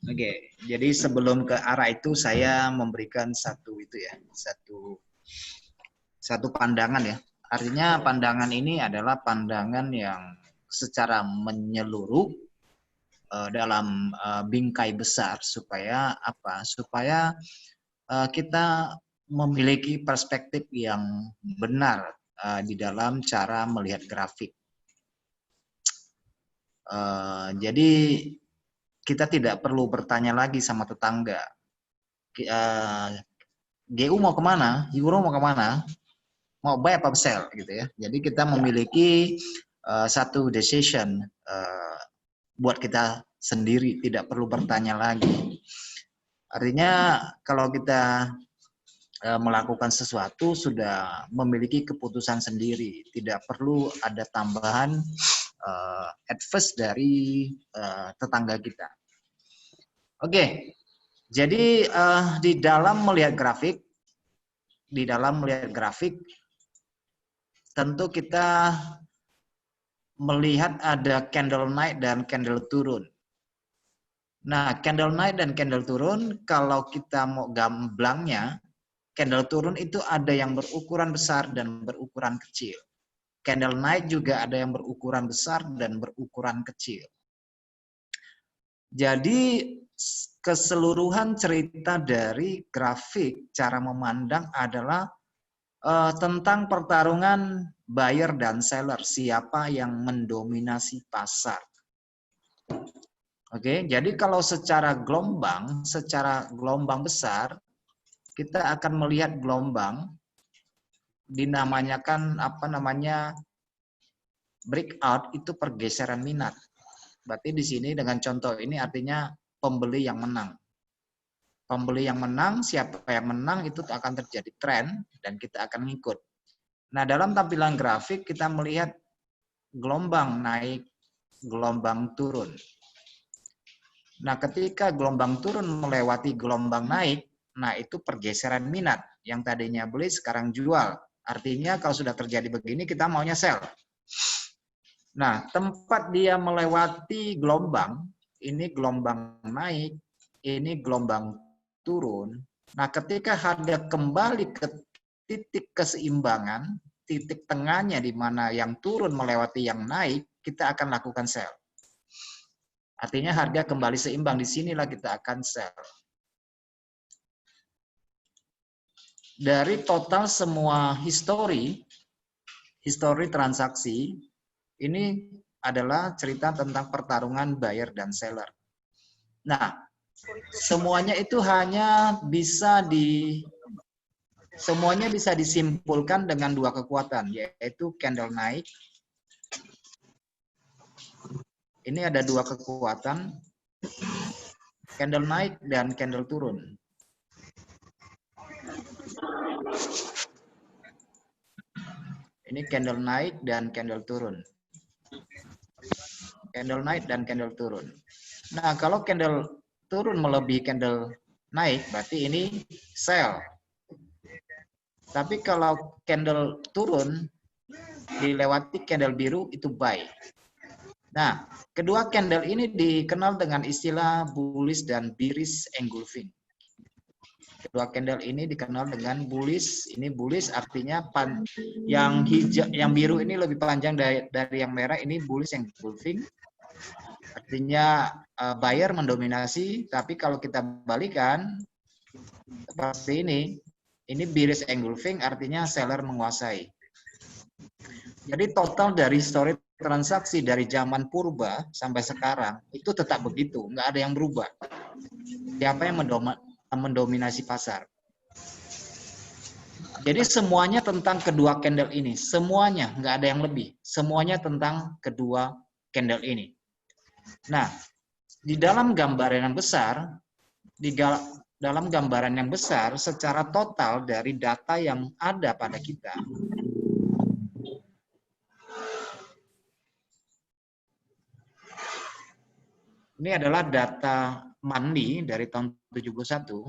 Oke, jadi sebelum ke arah itu saya memberikan satu pandangan ya. Artinya pandangan ini adalah pandangan yang secara menyeluruh dalam bingkai besar supaya apa? Supaya kita memiliki perspektif yang benar di dalam cara melihat grafik. Jadi kita tidak perlu bertanya lagi sama tetangga. GU mau kemana? Euro mau kemana? Mau buy apa sell gitu ya. Jadi kita memiliki satu decision buat kita sendiri, tidak perlu bertanya lagi. Artinya kalau kita melakukan sesuatu sudah memiliki keputusan sendiri, tidak perlu ada tambahan advice dari tetangga kita. Oke, jadi di dalam melihat grafik, tentu kita melihat ada candle naik dan candle turun. Nah, candle naik dan candle turun, kalau kita mau gamblangnya, candle turun itu ada yang berukuran besar dan berukuran kecil. Candle naik juga ada yang berukuran besar dan berukuran kecil. Jadi keseluruhan cerita dari grafik cara memandang adalah tentang pertarungan buyer dan seller, siapa yang mendominasi pasar. Oke, jadi kalau secara gelombang besar, kita akan melihat gelombang dinamakan breakout, itu pergeseran minat. Berarti di sini dengan contoh ini artinya pembeli yang menang. Pembeli yang menang, siapa yang menang itu akan terjadi tren dan kita akan ngikut. Nah, dalam tampilan grafik kita melihat gelombang naik, gelombang turun. Nah, ketika gelombang turun melewati gelombang naik, nah itu pergeseran minat. Yang tadinya beli sekarang jual. Artinya kalau sudah terjadi begini kita maunya sell. Nah, tempat dia melewati gelombang, ini gelombang naik, ini gelombang turun. Nah, ketika harga kembali ke titik keseimbangan, titik tengahnya di mana yang turun melewati yang naik, kita akan lakukan sell. Artinya harga kembali seimbang, disinilah kita akan sell. Dari total semua histori transaksi, ini adalah cerita tentang pertarungan buyer dan seller. Nah, semuanya itu semuanya bisa disimpulkan dengan dua kekuatan, yaitu candle naik. Ini ada dua kekuatan, candle naik dan candle turun. Ini candle naik dan candle turun. Candle naik dan candle turun. Nah, kalau candle turun melebihi candle naik, berarti ini sell. Tapi kalau candle turun dilewati candle biru, itu buy. Nah, kedua candle ini dikenal dengan istilah bullish dan bearish engulfing. Kedua candle ini dikenal dengan bullish. Ini bullish artinya yang hijau, yang biru ini lebih panjang dari yang merah. Ini bullish engulfing. Artinya buyer mendominasi. Tapi kalau kita balikan seperti ini bearish engulfing artinya seller menguasai. Jadi total dari histori transaksi dari zaman purba sampai sekarang itu tetap begitu, nggak ada yang berubah. Siapa yang mendominasi pasar? Jadi semuanya tentang kedua candle ini, semuanya, nggak ada yang lebih, semuanya tentang kedua candle ini. Nah, di dalam gambaran yang besar, secara total dari data yang ada pada kita, ini adalah data Money dari tahun 71.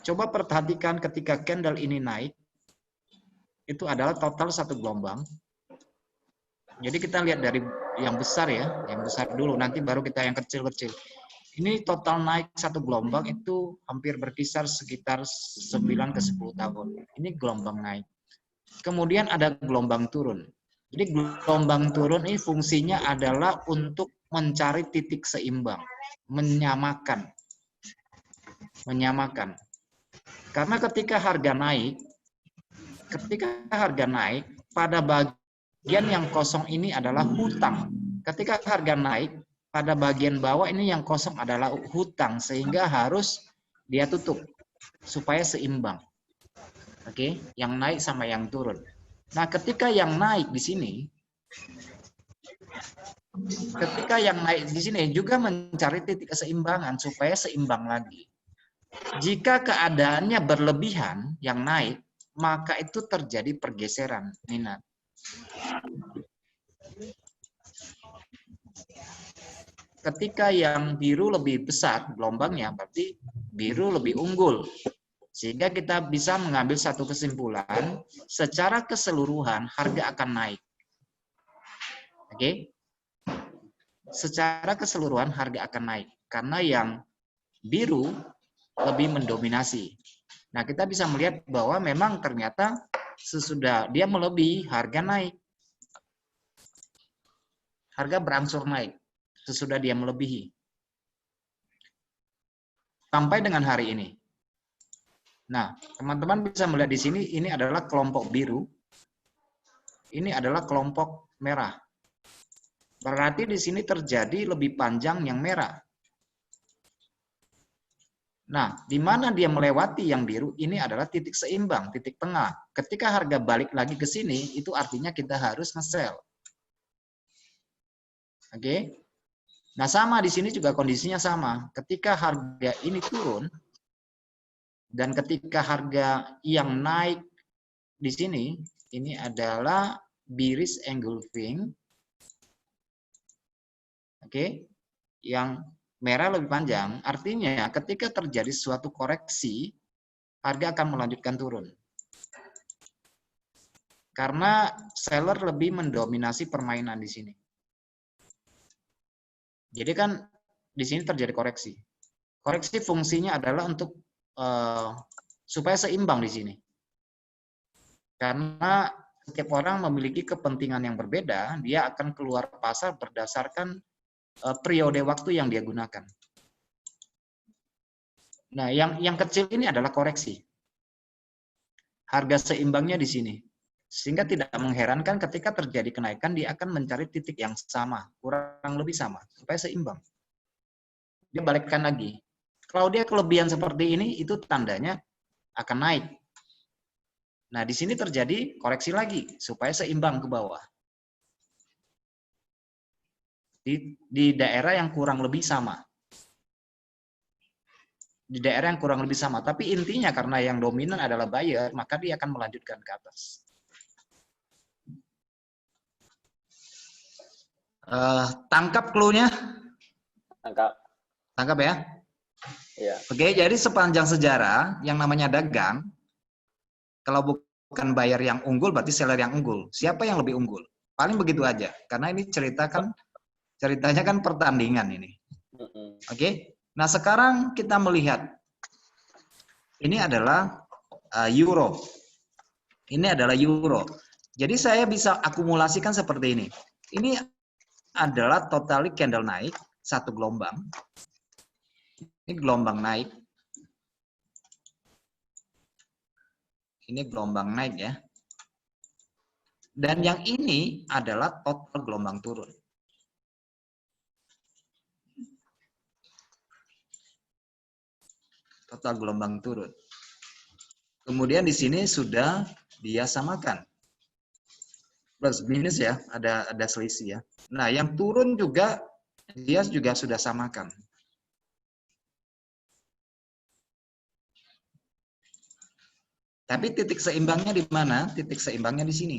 Coba perhatikan ketika candle ini naik, itu adalah total satu gelombang. Jadi kita lihat dari yang besar ya, yang besar dulu, nanti baru kita yang kecil-kecil. Ini total naik satu gelombang itu hampir berkisar sekitar 9 ke 10 tahun. Ini gelombang naik. Kemudian ada gelombang turun. Jadi gelombang turun ini fungsinya adalah untuk mencari titik seimbang, menyamakan. Karena ketika harga naik pada bagian yang kosong ini adalah hutang. Ketika harga naik, pada bagian bawah ini yang kosong adalah hutang, sehingga harus dia tutup supaya seimbang. Oke, yang naik sama yang turun. Nah, ketika yang naik di sini juga mencari titik keseimbangan supaya seimbang lagi. Jika keadaannya berlebihan yang naik, maka itu terjadi pergeseran minat. Ketika yang biru lebih besar gelombangnya, berarti biru lebih unggul. Sehingga kita bisa mengambil satu kesimpulan, secara keseluruhan harga akan naik. Oke? Secara keseluruhan harga akan naik. Karena yang biru lebih mendominasi. Nah, kita bisa melihat bahwa memang ternyata sesudah dia melebihi, harga naik. Harga berangsur naik sesudah dia melebihi. Sampai dengan hari ini. Nah, teman-teman bisa melihat di sini, ini adalah kelompok biru. Ini adalah kelompok merah. Berarti di sini terjadi lebih panjang yang merah. Nah, di mana dia melewati yang biru, ini adalah titik seimbang, titik tengah. Ketika harga balik lagi ke sini, itu artinya kita harus nge-sell. Oke? Nah, sama di sini juga kondisinya sama. Ketika harga ini turun, dan ketika harga yang naik di sini, ini adalah bearish engulfing. Oke? Yang merah lebih panjang, artinya ketika terjadi suatu koreksi, harga akan melanjutkan turun. Karena seller lebih mendominasi permainan di sini. Jadi kan di sini terjadi koreksi. Koreksi fungsinya adalah untuk supaya seimbang di sini. Karena setiap orang memiliki kepentingan yang berbeda, dia akan keluar pasar berdasarkan periode waktu yang dia gunakan. Nah, yang kecil ini adalah koreksi. Harga seimbangnya di sini. Sehingga tidak mengherankan ketika terjadi kenaikan, dia akan mencari titik yang sama, kurang lebih sama, supaya seimbang. Dia balikkan lagi. Kalau dia kelebihan seperti ini, itu tandanya akan naik. Nah, di sini terjadi koreksi lagi, supaya seimbang ke bawah. Di daerah yang kurang lebih sama. Di daerah yang kurang lebih sama. Tapi intinya karena yang dominan adalah buyer, maka dia akan melanjutkan ke atas. Tangkap clue-nya? Tangkap ya? Iya. Oke, jadi sepanjang sejarah yang namanya dagang, kalau bukan buyer yang unggul, berarti seller yang unggul. Siapa yang lebih unggul? Paling begitu aja. Karena ini ceritanya kan pertandingan ini. Oke. Nah, sekarang kita melihat. Ini adalah euro. Ini adalah euro. Jadi saya bisa akumulasikan seperti ini. Ini adalah totally candle naik, satu gelombang. Ini gelombang naik. Ini gelombang naik ya. Dan yang ini adalah total gelombang turun. Total gelombang turun. Kemudian di sini sudah dia samakan. Plus minus ya, ada selisih ya. Nah, yang turun juga dia juga sudah samakan. Tapi titik seimbangnya di mana? Titik seimbangnya di sini.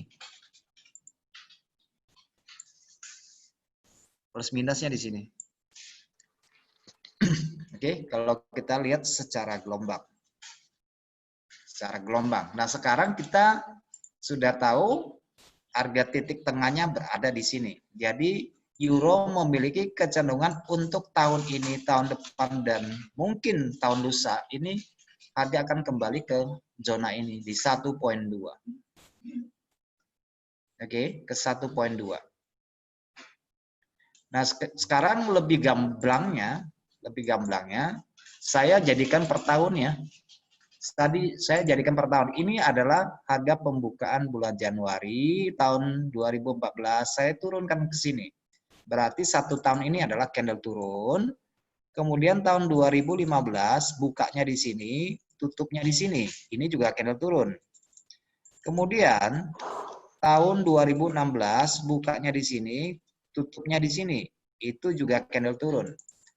Plus minusnya di sini. Oke, kalau kita lihat secara gelombang. Secara gelombang. Nah, sekarang kita sudah tahu harga titik tengahnya berada di sini. Jadi euro memiliki kecenderungan untuk tahun ini, tahun depan, dan mungkin tahun lusa ini harga akan kembali ke zona ini di 1.2. Oke, ke 1.2. Nah, sekarang lebih gamblangnya, saya jadikan per tahun ya. Tadi saya jadikan per tahun. Ini adalah harga pembukaan bulan Januari tahun 2014. Saya turunkan ke sini. Berarti 1 tahun ini adalah candle turun. Kemudian tahun 2015 bukanya di sini, tutupnya di sini. Ini juga candle turun. Kemudian tahun 2016 bukanya di sini, tutupnya di sini. Itu juga candle turun.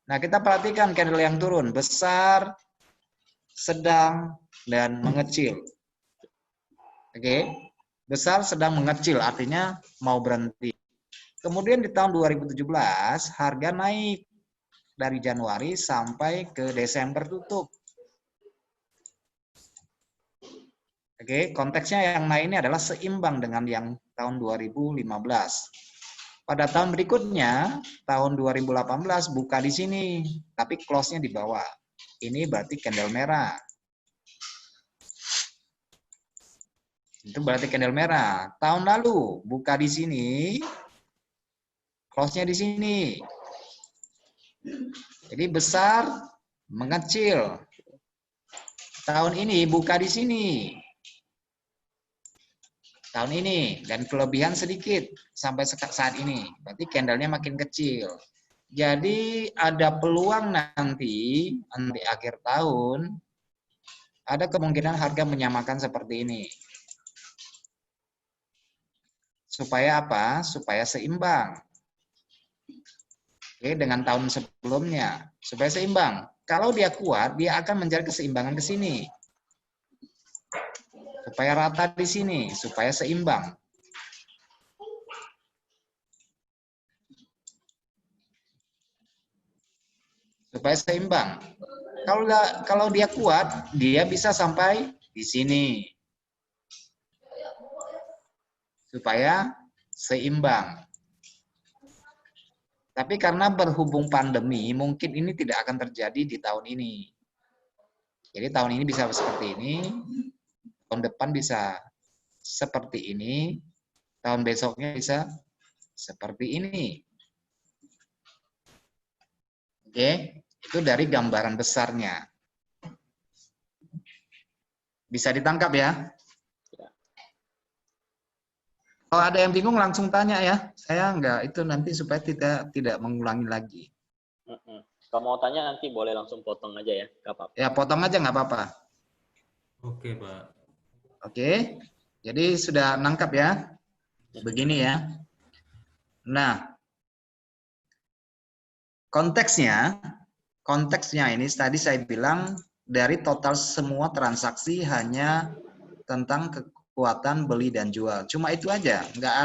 Nah, kita perhatikan candle yang turun. Besar, sedang, dan mengecil. Oke. Besar, sedang, mengecil. Artinya mau berhenti. Kemudian di tahun 2017, harga naik. Dari Januari sampai ke Desember tutup. Oke, konteksnya yang naik ini adalah seimbang dengan yang tahun 2015. Pada tahun berikutnya, tahun 2018 buka di sini, tapi close-nya di bawah. Ini berarti candle merah. Itu berarti candle merah. Tahun lalu buka di sini, close-nya di sini. Jadi besar, mengecil. Tahun ini buka di sini. Tahun ini, dan kelebihan sedikit sampai saat ini. Berarti candlenya makin kecil. Jadi ada peluang nanti akhir tahun, ada kemungkinan harga menyamakan seperti ini. Supaya apa? Supaya seimbang. Oke, dengan tahun sebelumnya. Supaya seimbang. Kalau dia kuat, dia akan mencari keseimbangan ke sini. Supaya rata di sini, supaya seimbang. Supaya seimbang. Kalau dia kuat, dia bisa sampai di sini. Supaya seimbang. Tapi karena berhubung pandemi, mungkin ini tidak akan terjadi di tahun ini. Jadi tahun ini bisa seperti ini, tahun depan bisa seperti ini, tahun besoknya bisa seperti ini. Oke, itu dari gambaran besarnya. Bisa ditangkap ya? Kalau ada yang bingung langsung tanya ya. Saya enggak, itu nanti supaya tidak mengulangi lagi. Kalau mau tanya nanti boleh langsung potong aja ya, nggak apa-apa. Ya potong aja nggak apa-apa. Oke, Pak. Oke, jadi sudah nangkap ya. Begini ya. Nah, konteksnya ini tadi saya bilang dari total semua transaksi hanya tentang kekuatan beli dan jual. Cuma itu aja, nggak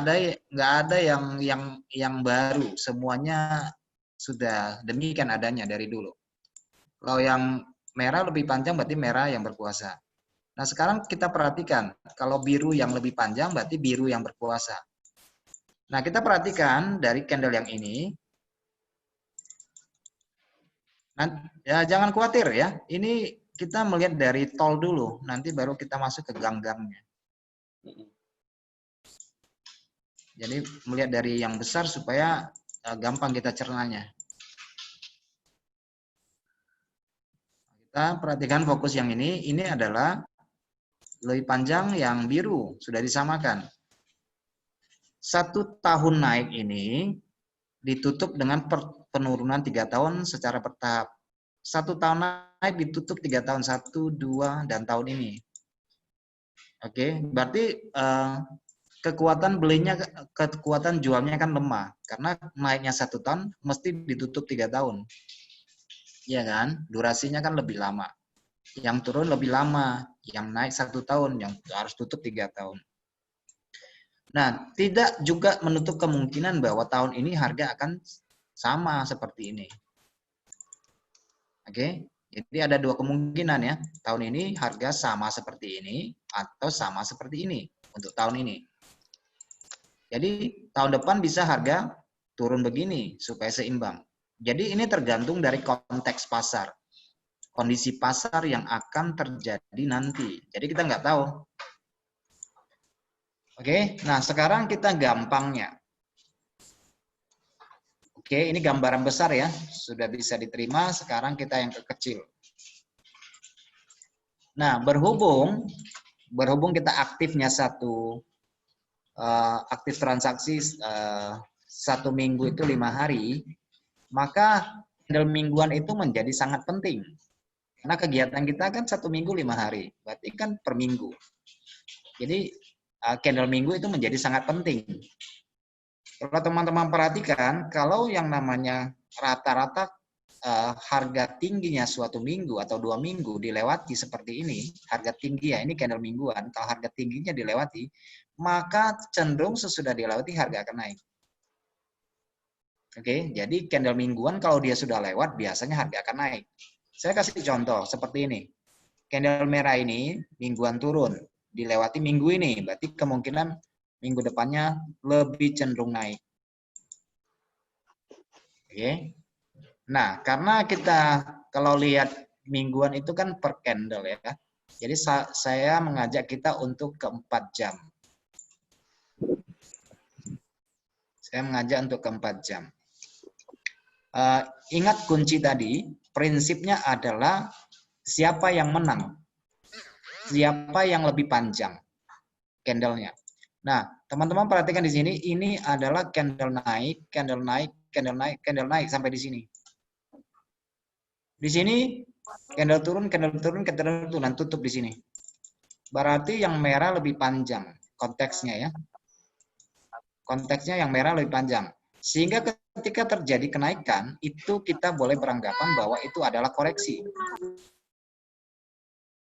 ada yang baru. Semuanya sudah demikian adanya dari dulu. Kalau yang merah lebih panjang berarti merah yang berkuasa. Nah, sekarang kita perhatikan, kalau biru yang lebih panjang berarti biru yang berkuasa. Nah, kita perhatikan dari candle yang ini. Nah, ya jangan khawatir ya. Ini kita melihat dari tol dulu, nanti baru kita masuk ke gang-gangnya. Jadi melihat dari yang besar supaya gampang kita cernanya. Kita perhatikan fokus yang ini adalah lebih panjang yang biru, sudah disamakan. 1 tahun naik ini ditutup dengan penurunan 3 tahun secara bertahap. 1 tahun naik ditutup 3 tahun, 1, 2, dan tahun ini. Oke, berarti kekuatan belinya, kekuatan jualnya kan lemah. Karena naiknya 1 tahun mesti ditutup 3 tahun. Iya kan? Durasinya kan lebih lama. Yang turun lebih lama. Yang naik 1 tahun, yang harus tutup 3 tahun. Nah, tidak juga menutup kemungkinan bahwa tahun ini harga akan sama seperti ini. Oke, jadi ada 2 kemungkinan ya. Tahun ini harga sama seperti ini atau sama seperti ini untuk tahun ini. Jadi tahun depan bisa harga turun begini supaya seimbang. Jadi ini tergantung dari konteks pasar. Kondisi pasar yang akan terjadi nanti. Jadi kita nggak tahu. Oke, nah sekarang kita gampangnya. Oke, ini gambaran besar ya. Sudah bisa diterima, sekarang kita yang kecil. Nah, berhubung kita aktifnya aktif transaksi 1 minggu itu 5 hari, maka candle mingguan itu menjadi sangat penting. Karena kegiatan kita kan 1 minggu 5 hari, berarti kan per minggu. Jadi candle minggu itu menjadi sangat penting. Kalau teman-teman perhatikan, kalau yang namanya rata-rata harga tingginya suatu minggu atau 2 minggu dilewati seperti ini, harga tinggi ya, ini candle mingguan, kalau harga tingginya dilewati, maka cenderung sesudah dilewati harga akan naik. Oke, jadi candle mingguan kalau dia sudah lewat, biasanya harga akan naik. Saya kasih contoh seperti ini. Candle merah ini mingguan turun, dilewati minggu ini, berarti kemungkinan minggu depannya lebih cenderung naik. Oke. Nah, karena kita kalau lihat mingguan itu kan per candle ya. Jadi saya mengajak kita untuk ke 4 jam. Saya mengajak untuk ke 4 jam. Ingat kunci tadi, prinsipnya adalah siapa yang menang. Siapa yang lebih panjang candlenya. Nah, teman-teman perhatikan di sini, ini adalah candle naik, candle naik, candle naik, candle naik sampai di sini. Di sini candle turun, candle turun, candle turun, tutup di sini. Berarti yang merah lebih panjang konteksnya ya. Konteksnya yang merah lebih panjang. Sehingga ketika terjadi kenaikan, itu kita boleh beranggapan bahwa itu adalah koreksi.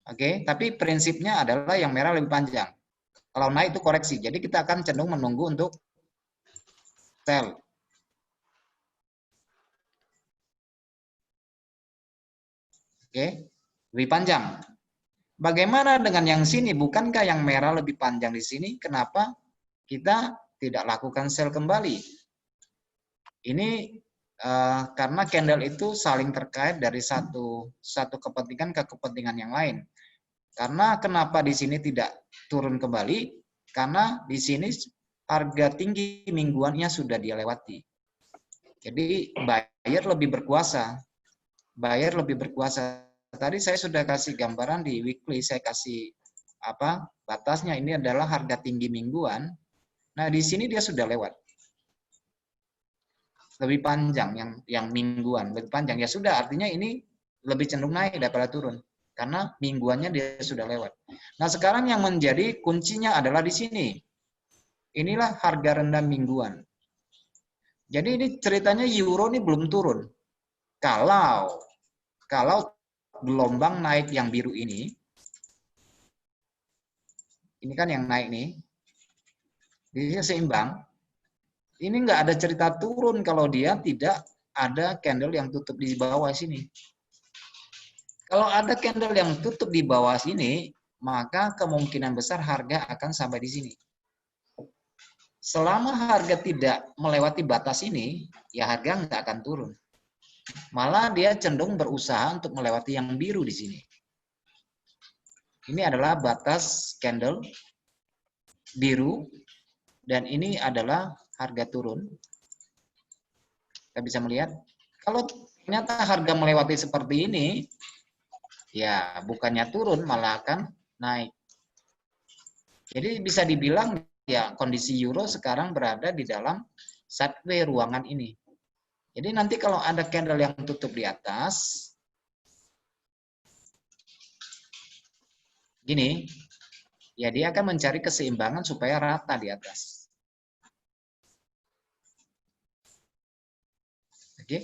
Oke, tapi prinsipnya adalah yang merah lebih panjang. Kalau naik itu koreksi. Jadi kita akan cenderung menunggu untuk sell. Oke, lebih panjang. Bagaimana dengan yang sini? Bukankah yang merah lebih panjang di sini? Kenapa kita tidak lakukan sell kembali? Ini karena candle itu saling terkait dari satu kepentingan ke kepentingan yang lain. Karena kenapa di sini tidak turun kembali? Karena di sini harga tinggi mingguannya sudah dia lewati. Jadi buyer lebih berkuasa. Buyer lebih berkuasa. Tadi saya sudah kasih gambaran di weekly, saya kasih batasnya ini adalah harga tinggi mingguan. Nah, di sini dia sudah lewat. Lebih panjang yang mingguan, lebih panjang. Ya sudah, artinya ini lebih cenderung naik daripada turun. Karena mingguannya dia sudah lewat. Nah, sekarang yang menjadi kuncinya adalah di sini. Inilah harga rendah mingguan. Jadi ini ceritanya euro ini belum turun. Kalau gelombang naik yang biru ini kan yang naik nih, ini seimbang. Ini nggak ada cerita turun kalau dia tidak ada candle yang tutup di bawah sini. Kalau ada candle yang tutup di bawah sini, maka kemungkinan besar harga akan sampai di sini. Selama harga tidak melewati batas ini, ya harga nggak akan turun. Malah dia cenderung berusaha untuk melewati yang biru di sini. Ini adalah batas candle biru, dan ini adalah harga turun. Kita bisa melihat, kalau ternyata harga melewati seperti ini, ya bukannya turun, malah akan naik. Jadi bisa dibilang ya kondisi euro sekarang berada di dalam sideways ruangan ini. Jadi nanti kalau ada candle yang tutup di atas, gini, ya dia akan mencari keseimbangan supaya rata di atas. Oke.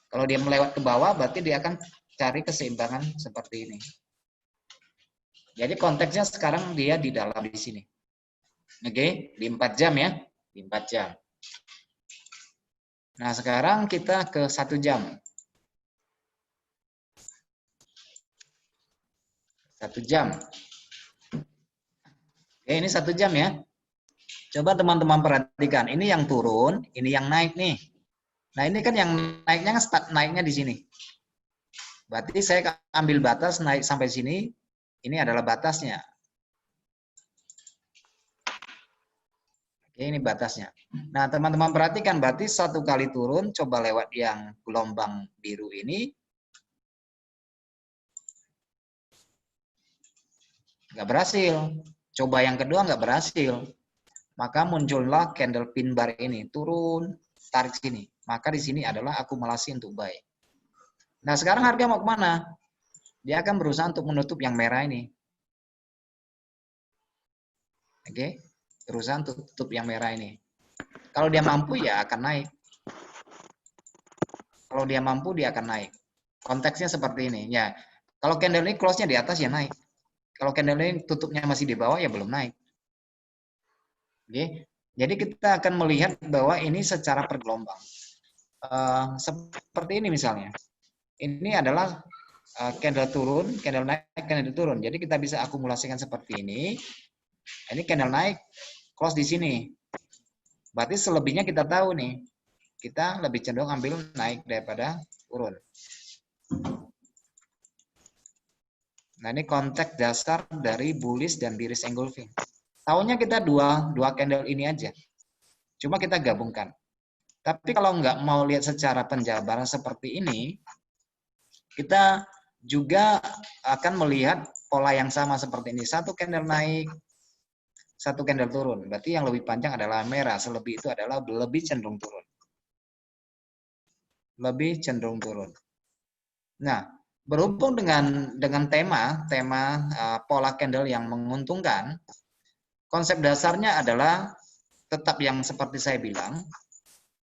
Kalau dia melewat ke bawah, berarti dia akan cari keseimbangan seperti ini. Jadi konteksnya sekarang dia di dalam di sini. Oke, di 4 jam ya, di 4 jam. Nah, sekarang kita ke 1 jam. 1 jam. Oke, ini 1 jam ya. Coba teman-teman perhatikan, ini yang turun, ini yang naik nih. Nah, ini kan yang naiknya start naiknya di sini. Berarti saya ambil batas naik sampai sini, ini adalah batasnya. Oke, ini batasnya. Nah, teman-teman perhatikan, berarti satu kali turun, coba lewat yang gelombang biru ini. Nggak berhasil. Coba yang kedua nggak berhasil. Maka muncullah candle pin bar ini. Turun, tarik sini. Maka di sini adalah akumulasi untuk buy. Nah, sekarang harga mau kemana? Dia akan berusaha untuk menutup yang merah ini. Oke. Berusaha untuk tutup yang merah ini. Kalau dia mampu ya akan naik. Kalau dia mampu dia akan naik. Konteksnya seperti ini. Ya, kalau candle ini close-nya di atas ya naik. Kalau candle ini tutupnya masih di bawah ya belum naik. Oke. Jadi kita akan melihat bahwa ini secara pergelombang. Seperti ini misalnya. Ini adalah candle turun, candle naik, candle turun. Jadi kita bisa akumulasikan seperti ini. Ini candle naik, close di sini. Berarti selebihnya kita tahu nih. Kita lebih cenderung ambil naik daripada turun. Nah, ini konteks dasar dari bullish dan bearish engulfing. Tahunya kita dua candle ini aja. Cuma kita gabungkan. Tapi kalau nggak mau lihat secara penjabaran seperti ini, kita juga akan melihat pola yang sama seperti ini. Satu candle naik, satu candle turun. Berarti yang lebih panjang adalah merah. Selebih itu adalah lebih cenderung turun. Lebih cenderung turun. Nah, berhubung dengan tema pola candle yang menguntungkan, konsep dasarnya adalah tetap yang seperti saya bilang,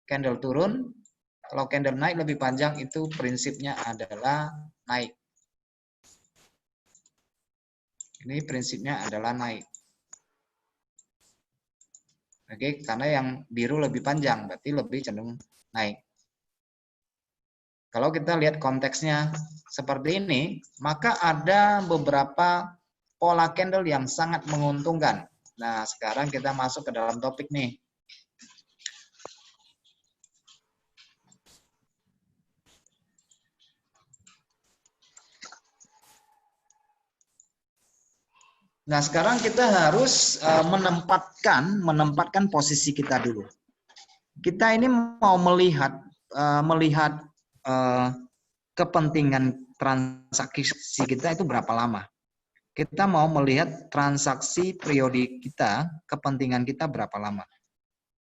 candle turun, kalau candle naik lebih panjang itu prinsipnya adalah naik. Ini prinsipnya adalah naik. Oke, karena yang biru lebih panjang, berarti lebih cenderung naik. Kalau kita lihat konteksnya seperti ini, maka ada beberapa pola candle yang sangat menguntungkan. Nah, sekarang kita masuk ke dalam topik nih. Nah, sekarang kita harus menempatkan posisi kita dulu. Kita ini mau melihat kepentingan transaksi kita itu berapa lama. Kita mau melihat transaksi periode kita, kepentingan kita berapa lama.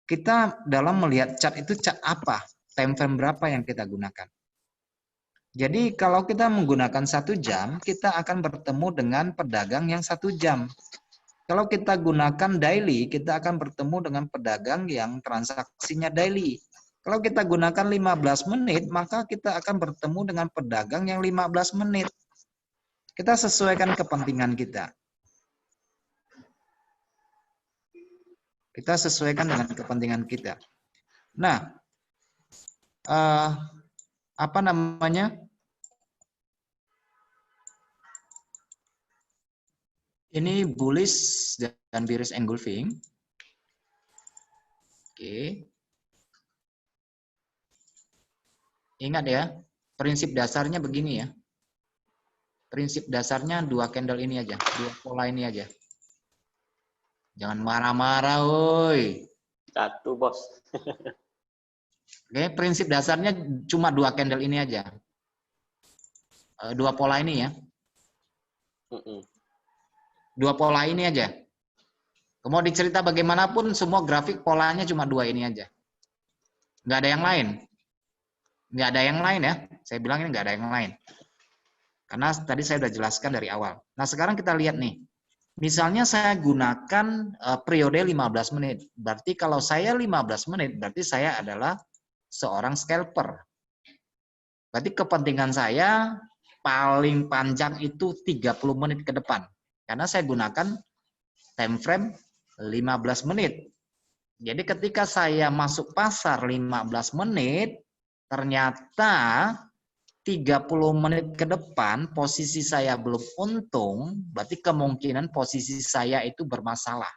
Kita dalam melihat chart itu chart apa, time frame berapa yang kita gunakan. Jadi kalau kita menggunakan 1 jam, kita akan bertemu dengan pedagang yang 1 jam. Kalau kita gunakan daily, kita akan bertemu dengan pedagang yang transaksinya daily. Kalau kita gunakan 15 menit, maka kita akan bertemu dengan pedagang yang 15 menit. Kita sesuaikan kepentingan kita. Kita sesuaikan dengan kepentingan kita. Nah, apa namanya? Ini bullish dan bearish engulfing. Oke. Ingat ya, prinsip dasarnya begini ya. Prinsip dasarnya 2 candle ini aja, 2 pola ini aja. Jangan marah-marah, woi. 1, bos. Oke, prinsip dasarnya cuma 2 candle ini aja. 2 pola ini ya. 2 pola ini aja. Mau dicerita bagaimanapun, semua grafik polanya cuma 2 ini aja. Nggak ada yang lain. Nggak ada yang lain ya. Saya bilang ini nggak ada yang lain. Karena tadi saya sudah jelaskan dari awal. Nah, sekarang kita lihat nih. Misalnya saya gunakan periode 15 menit. Berarti kalau saya 15 menit, berarti saya adalah seorang scalper. Berarti kepentingan saya paling panjang itu 30 menit ke depan. Karena saya gunakan time frame 15 menit. Jadi ketika saya masuk pasar 15 menit, ternyata 30 menit ke depan posisi saya belum untung, berarti kemungkinan posisi saya itu bermasalah.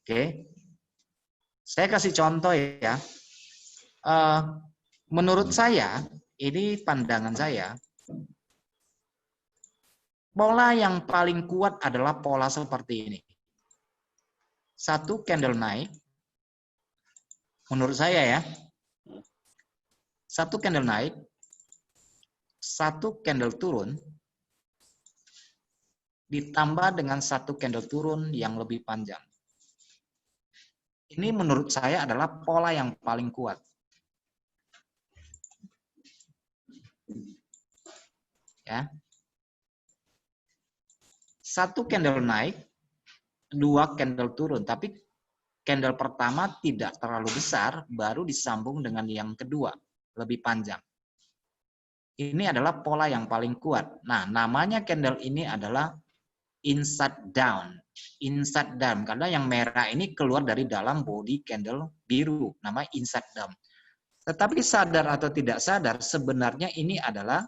Oke. Saya kasih contoh ya. Menurut saya, ini pandangan saya, pola yang paling kuat adalah pola seperti ini. Satu candle naik, menurut saya ya. Satu candle naik, satu candle turun, ditambah dengan satu candle turun yang lebih panjang. Ini menurut saya adalah pola yang paling kuat. Ya. Satu candle naik, dua candle turun, tapi candle pertama tidak terlalu besar, baru disambung dengan yang kedua, lebih panjang. Ini adalah pola yang paling kuat. Nah, namanya candle ini adalah inside down. Inside down, karena yang merah ini keluar dari dalam body candle biru, namanya inside down. Tetapi sadar atau tidak sadar, sebenarnya ini adalah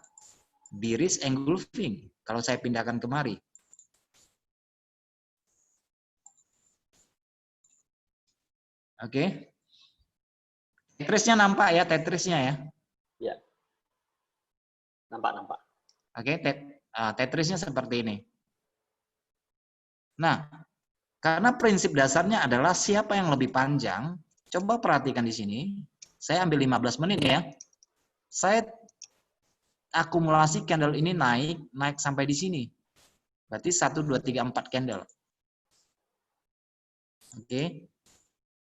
bearish engulfing. Kalau saya pindahkan kemari. Oke. Tetrisnya nampak ya, tetrisnya ya. Ya. Nampak. Oke, tetrisnya seperti ini. Nah, karena prinsip dasarnya adalah siapa yang lebih panjang, coba perhatikan di sini. Saya ambil 15 menit ya. Saya akumulasi candle ini naik sampai di sini. Berarti 1, 2, 3, 4 candle. Oke.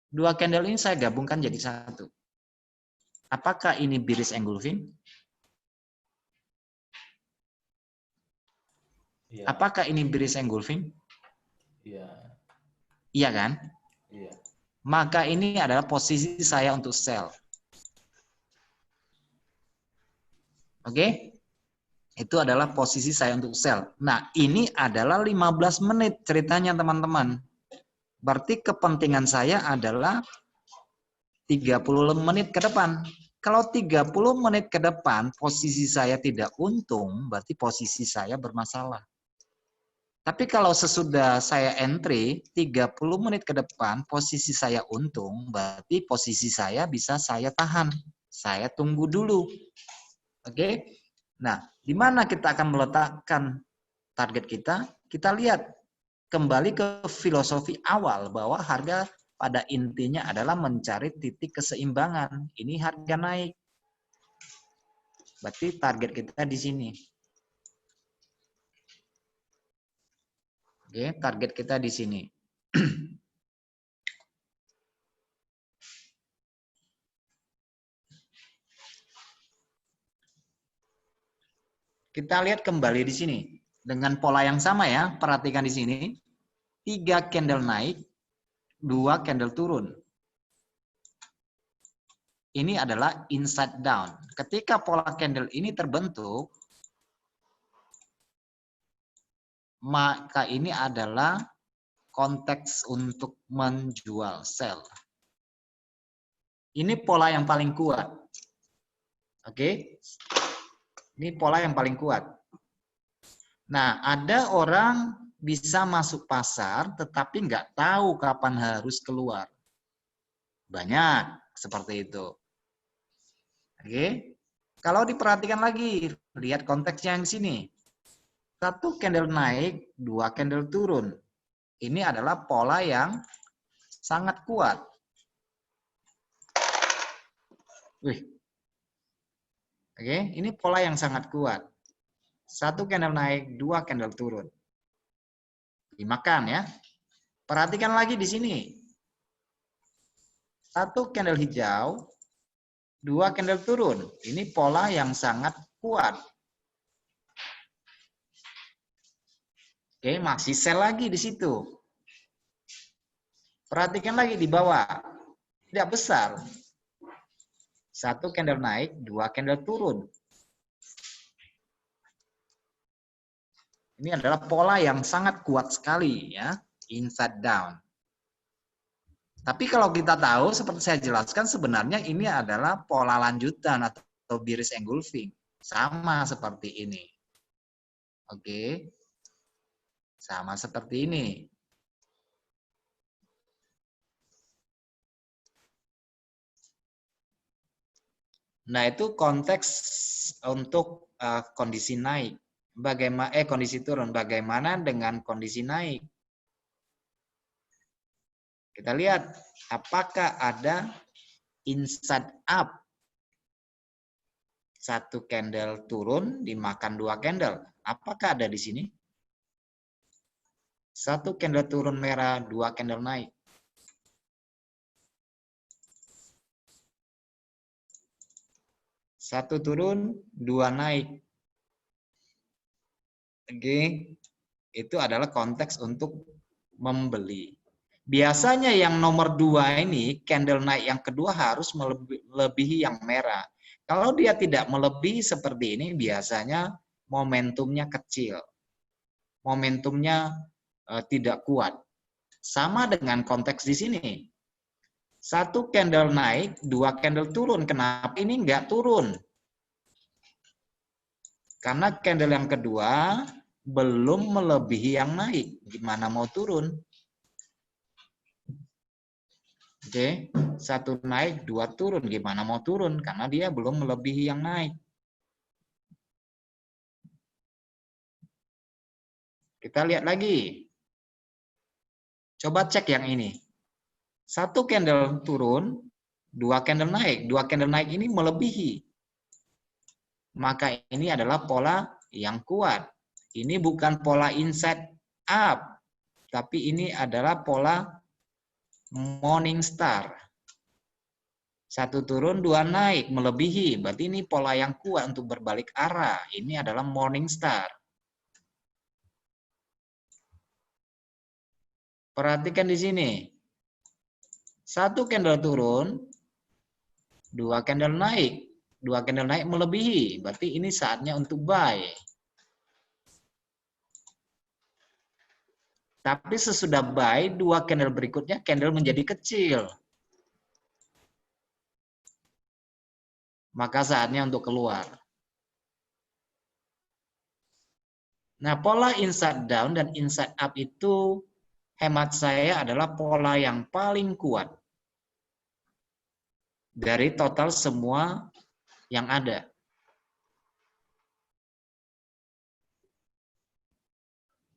Dua candle ini saya gabungkan jadi satu. Apakah ini bearish engulfing? Iya. Apakah ini bearish engulfing? Iya. Iya kan? Iya. Maka ini adalah posisi saya untuk sell. Oke? Itu adalah posisi saya untuk sell. Nah, ini adalah 15 menit ceritanya teman-teman. Berarti kepentingan saya adalah 30 menit ke depan. Kalau 30 menit ke depan posisi saya tidak untung, berarti posisi saya bermasalah. Tapi kalau sesudah saya entry 30 menit ke depan posisi saya untung, berarti posisi saya bisa saya tahan. Saya tunggu dulu. Oke? Nah, di mana kita akan meletakkan target kita? Kita lihat kembali ke filosofi awal bahwa harga pada intinya adalah mencari titik keseimbangan. Ini harga naik. Berarti target kita di sini. Oke, target kita di sini. Kita lihat kembali di sini. Dengan pola yang sama ya, perhatikan di sini. 3 candle naik, 2 candle turun. Ini adalah inside down. Ketika pola candle ini terbentuk, maka ini adalah konteks untuk menjual sell. Ini pola yang paling kuat. Oke? Ini pola yang paling kuat. Nah, ada orang bisa masuk pasar tetapi nggak tahu kapan harus keluar. Banyak seperti itu. Oke? Kalau diperhatikan lagi, lihat konteksnya yang sini. 1 candle naik, 2 candle turun. Ini adalah pola yang sangat kuat. Wih. Oke, ini pola yang sangat kuat. 1 candle naik, 2 candle turun. Dimakan ya. Perhatikan lagi di sini. 1 candle hijau, 2 candle turun. Ini pola yang sangat kuat. Oke, masih sell lagi di situ. Perhatikan lagi di bawah. Tidak besar. 1 candle naik, 2 candle turun. Ini adalah pola yang sangat kuat sekali ya, inside down. Tapi kalau kita tahu seperti saya jelaskan sebenarnya ini adalah pola lanjutan atau bearish engulfing. Sama seperti ini. Oke. Sama seperti ini. Nah, itu konteks untuk kondisi naik. Bagaimana kondisi turun, bagaimana dengan kondisi naik? Kita lihat apakah ada inside up. Satu candle turun dimakan 2 candle. Apakah ada di sini? Satu candle turun merah, 2 candle naik. Satu turun, 2 naik. Oke, itu adalah konteks untuk membeli. Biasanya yang nomor 2 ini, candle naik yang kedua harus melebihi yang merah. Kalau dia tidak melebihi seperti ini, biasanya momentumnya kecil. Momentumnya tidak kuat. Sama dengan konteks di sini. Satu candle naik, 2 candle turun. Kenapa ini enggak turun? Karena candle yang kedua belum melebihi yang naik. Gimana mau turun? Oke, satu naik, 2 turun. Gimana mau turun? Karena dia belum melebihi yang naik. Kita lihat lagi. Coba cek yang ini. Satu candle turun, 2 candle naik. 2 candle naik ini melebihi. Maka ini adalah pola yang kuat. Ini bukan pola inside up. Tapi ini adalah pola morning star. Satu turun, 2 naik, melebihi. Berarti ini pola yang kuat untuk berbalik arah. Ini adalah morning star. Perhatikan di sini. Satu candle turun, 2 candle naik. 2 candle naik melebihi. Berarti ini saatnya untuk buy. Tapi sesudah buy, 2 candle berikutnya candle menjadi kecil. Maka saatnya untuk keluar. Nah, pola inside down dan inside up itu hemat saya adalah pola yang paling kuat dari total semua yang ada.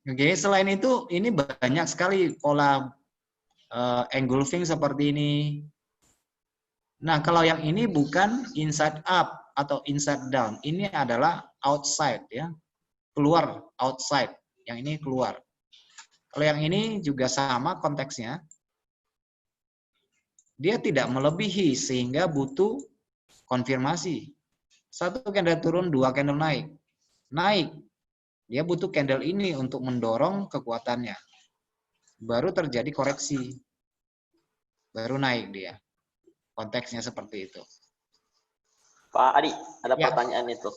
Oke, selain itu ini banyak sekali pola engulfing seperti ini. Nah, kalau yang ini bukan inside up atau inside down, ini adalah outside ya. Keluar outside, yang ini keluar. Kalau yang ini juga sama konteksnya. Dia tidak melebihi sehingga butuh konfirmasi. Satu candle turun, 2 candle naik. Naik. Dia butuh candle ini untuk mendorong kekuatannya. Baru terjadi koreksi. Baru naik dia. Konteksnya seperti itu. Pak Adi, ada Ya. pertanyaan itu.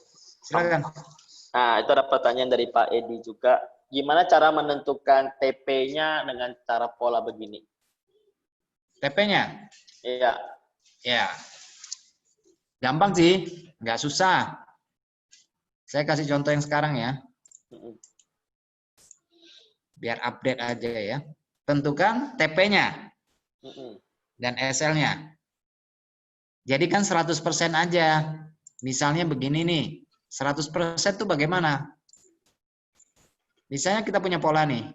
Silakan. Nah, itu ada pertanyaan dari Pak Edi juga. Gimana cara menentukan TP-nya dengan cara pola begini? TP-nya? Iya. Ya. Gampang sih, nggak susah. Saya kasih contoh yang sekarang ya. Biar update aja ya. Tentukan TP-nya dan SL-nya. Jadikan 100% aja. Misalnya begini nih. 100% itu bagaimana? Misalnya kita punya pola nih.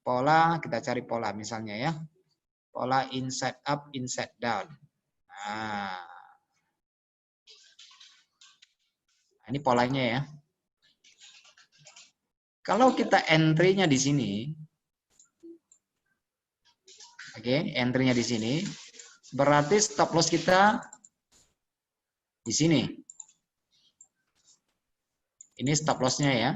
Pola, kita cari pola misalnya ya. Pola inside up, inside down. Nah, ini polanya ya. Kalau kita entry-nya di sini, oke, entry-nya di sini, berarti stop loss kita di sini. Ini stop loss-nya ya.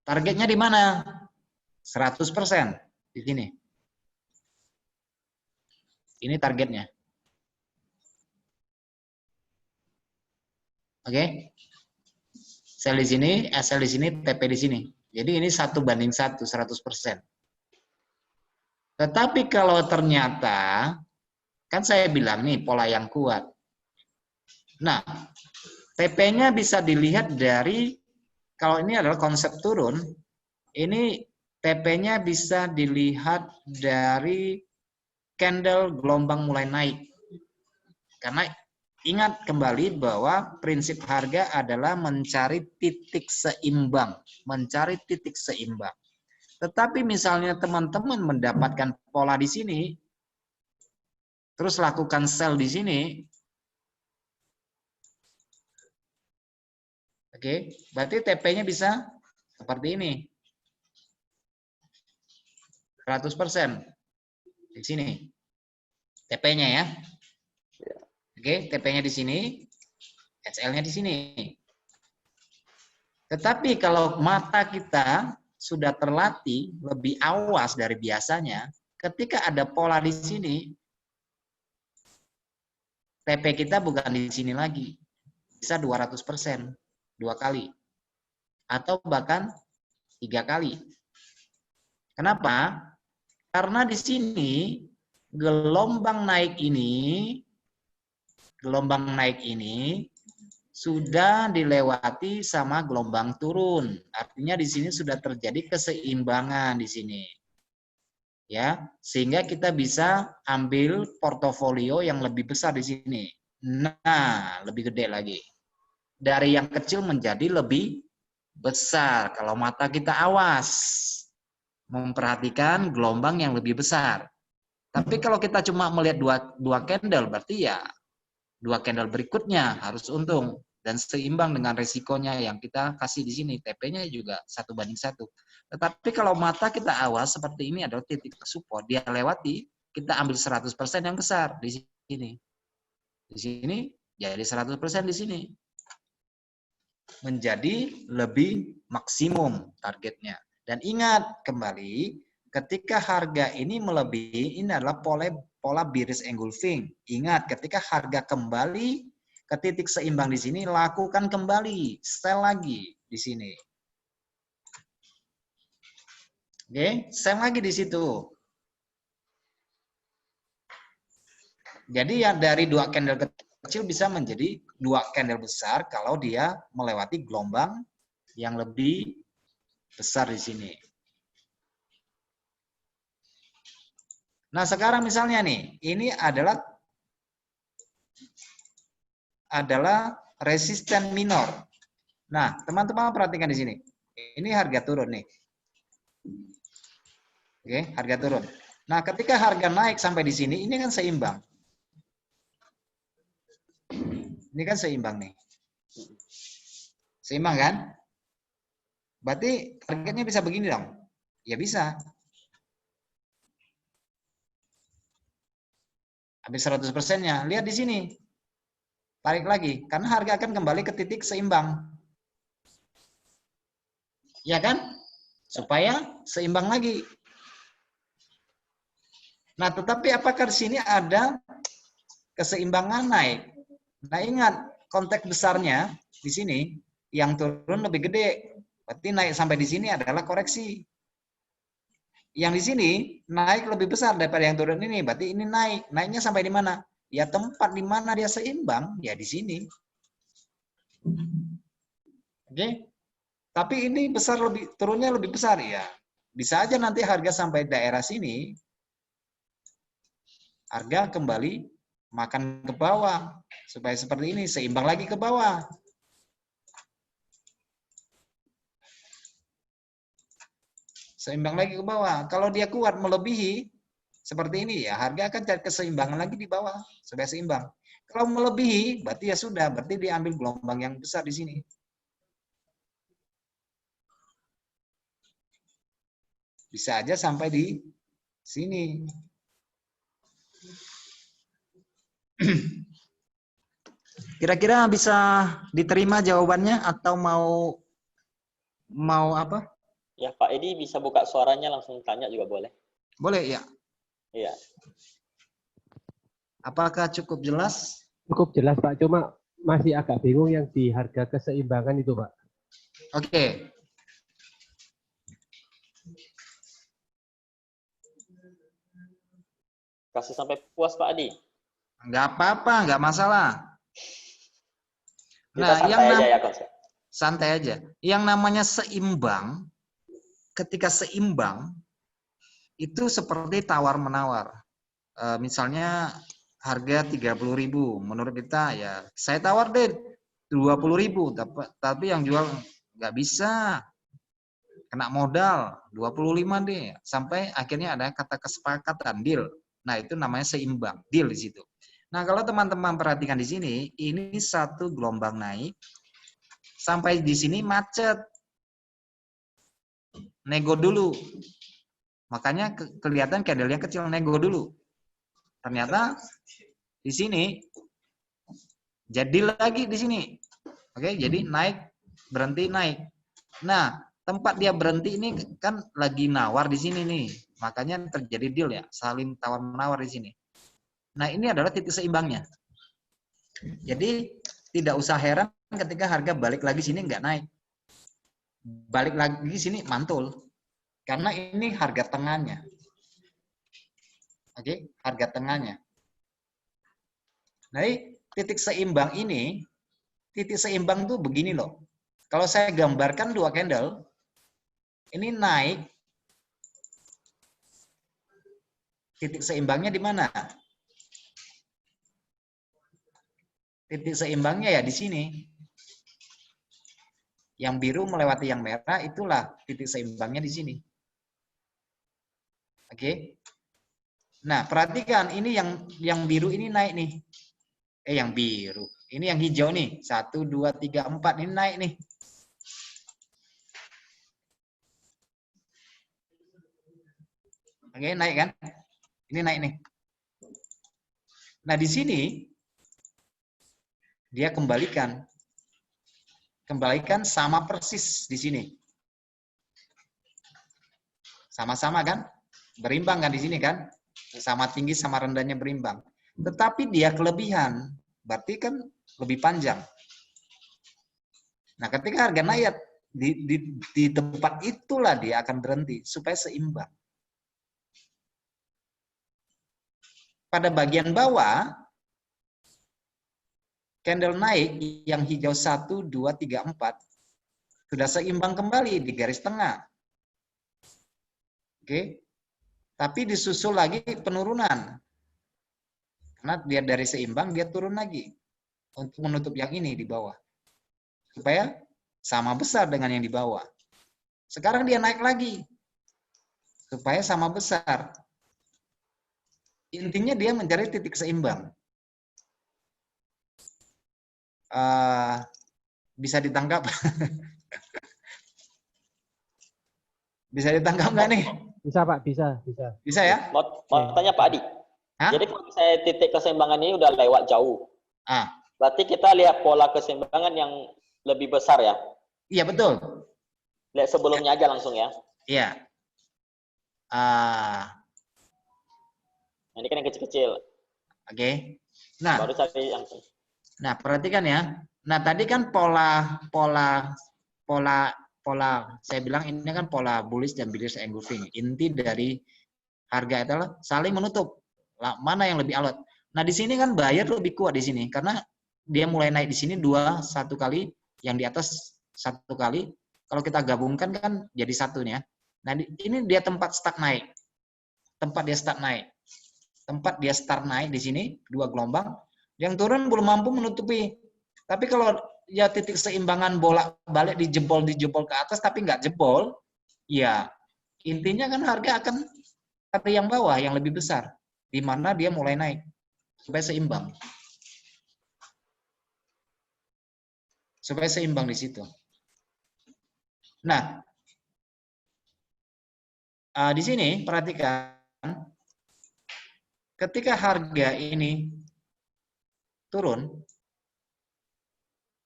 Targetnya di mana? 100% di sini. Ini targetnya. Oke. Sell di sini, SL di sini, TP di sini. Jadi ini 1:1, 100%. Tetapi kalau ternyata, kan saya bilang nih pola yang kuat. Nah, TP-nya bisa dilihat dari, kalau ini adalah konsep turun, ini TP-nya bisa dilihat dari candle gelombang mulai naik. Karena ingat kembali bahwa prinsip harga adalah mencari titik seimbang, mencari titik seimbang. Tetapi misalnya teman-teman mendapatkan pola di sini, terus lakukan sell di sini, oke, berarti TP-nya bisa seperti ini. 100% di sini. TP-nya ya. Oke, TP-nya di sini, HL-nya di sini. Tetapi kalau mata kita sudah terlatih lebih awas dari biasanya, ketika ada pola di sini, TP kita bukan di sini lagi. Bisa 200%, 2 kali. Atau bahkan 3 kali. Kenapa? Karena di sini gelombang naik ini sudah dilewati sama gelombang turun. Artinya di sini sudah terjadi keseimbangan di sini. Ya, sehingga kita bisa ambil portofolio yang lebih besar di sini. Nah, lebih gede lagi. Dari yang kecil menjadi lebih besar kalau mata kita awas memperhatikan gelombang yang lebih besar. Tapi kalau kita cuma melihat dua candle, berarti ya 2 candle berikutnya harus untung dan seimbang dengan resikonya yang kita kasih di sini. TP-nya juga 1:1. Tetapi kalau mata kita awas seperti ini adalah titik support, dia lewati, kita ambil 100% yang besar di sini. Di sini jadi 100% di sini. Menjadi lebih maksimum targetnya. Dan ingat kembali, ketika harga ini melebihi, ini adalah pola bearish engulfing. Ingat, ketika harga kembali ke titik seimbang di sini, lakukan kembali, sell lagi di sini. Oke, sell lagi di situ. Jadi ya dari 2 candle kecil bisa menjadi 2 candle besar kalau dia melewati gelombang yang lebih besar di sini. Nah, sekarang misalnya nih, ini adalah resisten minor. Nah, teman-teman perhatikan di sini. Ini harga turun nih. Oke, harga turun. Nah, ketika harga naik sampai di sini, ini kan seimbang. Ini kan seimbang nih. Seimbang kan? Berarti targetnya bisa begini dong. Ya bisa. Habis 100%-nya. Lihat di sini. Tarik lagi. Karena harga akan kembali ke titik seimbang. Ya kan? Supaya seimbang lagi. Nah, tetapi apakah di sini ada keseimbangan naik? Nah, ingat konteks besarnya di sini yang turun lebih gede. Berarti naik sampai di sini adalah koreksi. Yang di sini naik lebih besar daripada yang turun ini. Berarti ini naik. Naiknya sampai di mana? Ya tempat di mana dia seimbang, ya di sini. Oke. Tapi ini turunnya lebih besar ya. Bisa aja nanti harga sampai daerah sini, harga kembali makan ke bawah. Supaya seperti ini, seimbang lagi ke bawah. Seimbang lagi ke bawah. Kalau dia kuat melebihi, seperti ini ya, harga akan cari keseimbangan lagi di bawah. Supaya seimbang. Kalau melebihi, berarti ya sudah. Berarti dia ambil gelombang yang besar di sini. Bisa aja sampai di sini. Kira-kira bisa diterima jawabannya atau mau apa? Ya, Pak Edi bisa buka suaranya langsung tanya juga boleh. Boleh ya? Iya. Apakah cukup jelas? Cukup jelas Pak, cuma masih agak bingung yang di harga keseimbangan itu Pak. Oke. Kasih sampai puas Pak Edi. Nggak apa-apa, nggak masalah. Kita santai aja ya, Coach. Santai aja. Yang namanya seimbang, ketika seimbang, itu seperti tawar-menawar. misalnya harga 30.000, menurut kita ya saya tawar deh 20.000, tapi yang jual nggak bisa, kena modal 25 deh, sampai akhirnya ada kata kesepakatan deal. Nah, itu namanya seimbang, deal di situ. Nah, kalau teman-teman perhatikan di sini, ini satu gelombang naik sampai di sini macet. Nego dulu. Makanya kelihatan candle-nya kecil, nego dulu. Ternyata di sini jadi lagi di sini. Oke, jadi naik, berhenti, naik. Nah, tempat dia berhenti ini kan lagi nawar di sini nih. Makanya terjadi deal ya, saling tawar-menawar di sini. Nah, ini adalah titik seimbangnya. Jadi tidak usah heran ketika harga balik lagi sini nggak naik. Balik lagi sini mantul. Karena ini harga tengahnya. Oke, harga tengahnya. Nah, titik seimbang ini, titik seimbang tuh begini loh. Kalau saya gambarkan dua candle, ini naik, titik seimbangnya di mana? Titik seimbangnya ya di sini. Yang biru melewati yang merah, itulah titik seimbangnya di sini. Oke. Nah, perhatikan ini yang biru ini naik nih. Yang biru. Ini yang hijau nih. 1, 2, 3, 4 ini naik nih. Oke, naik kan? Ini naik nih. Nah, di sini dia kembalikan. Kembalikan sama persis di sini. Sama-sama kan? Berimbang kan di sini kan? Sama tinggi sama rendahnya berimbang. Tetapi dia kelebihan, berarti kan lebih panjang. Nah, ketika harga naik di tempat itulah dia akan berhenti supaya seimbang. Pada bagian bawah, candle naik yang hijau 1, 2, 3, 4 sudah seimbang kembali di garis tengah. Oke. Tapi disusul lagi penurunan. Karena dia dari seimbang, dia turun lagi. Untuk menutup yang ini di bawah. Supaya sama besar dengan yang di bawah. Sekarang dia naik lagi. Supaya sama besar. Intinya dia mencari titik seimbang. Bisa ditangkap? Bisa ditangkap nggak nih? Bisa Pak, bisa. Bisa ya? Mau tanya Pak Adi. Hah? Jadi kalau misalnya titik keseimbangan ini udah lewat jauh. Berarti kita lihat pola keseimbangan yang lebih besar ya? Iya, betul. Lihat sebelumnya aja langsung ya? Iya. Ini kan yang kecil-kecil. Oke. Nah, baru cari yang... Nah, perhatikan ya. Nah, tadi kan pola saya bilang ini kan pola bullish dan bearish engulfing. Inti dari harga adalah saling menutup. Mana yang lebih alot. Nah, di sini kan buyer lebih kuat di sini karena dia mulai naik di sini satu kali, yang di atas satu kali. Kalau kita gabungkan kan jadi satu nih ya. Nah, ini dia tempat start naik. Tempat dia start naik di sini, dua gelombang. Yang turun belum mampu menutupi. Tapi kalau ya titik seimbangan bolak-balik dijebol ke atas tapi nggak jebol, ya intinya kan harga akan ke yang bawah yang lebih besar, di mana dia mulai naik supaya seimbang. Supaya seimbang di situ. Nah, di sini perhatikan ketika harga ini turun,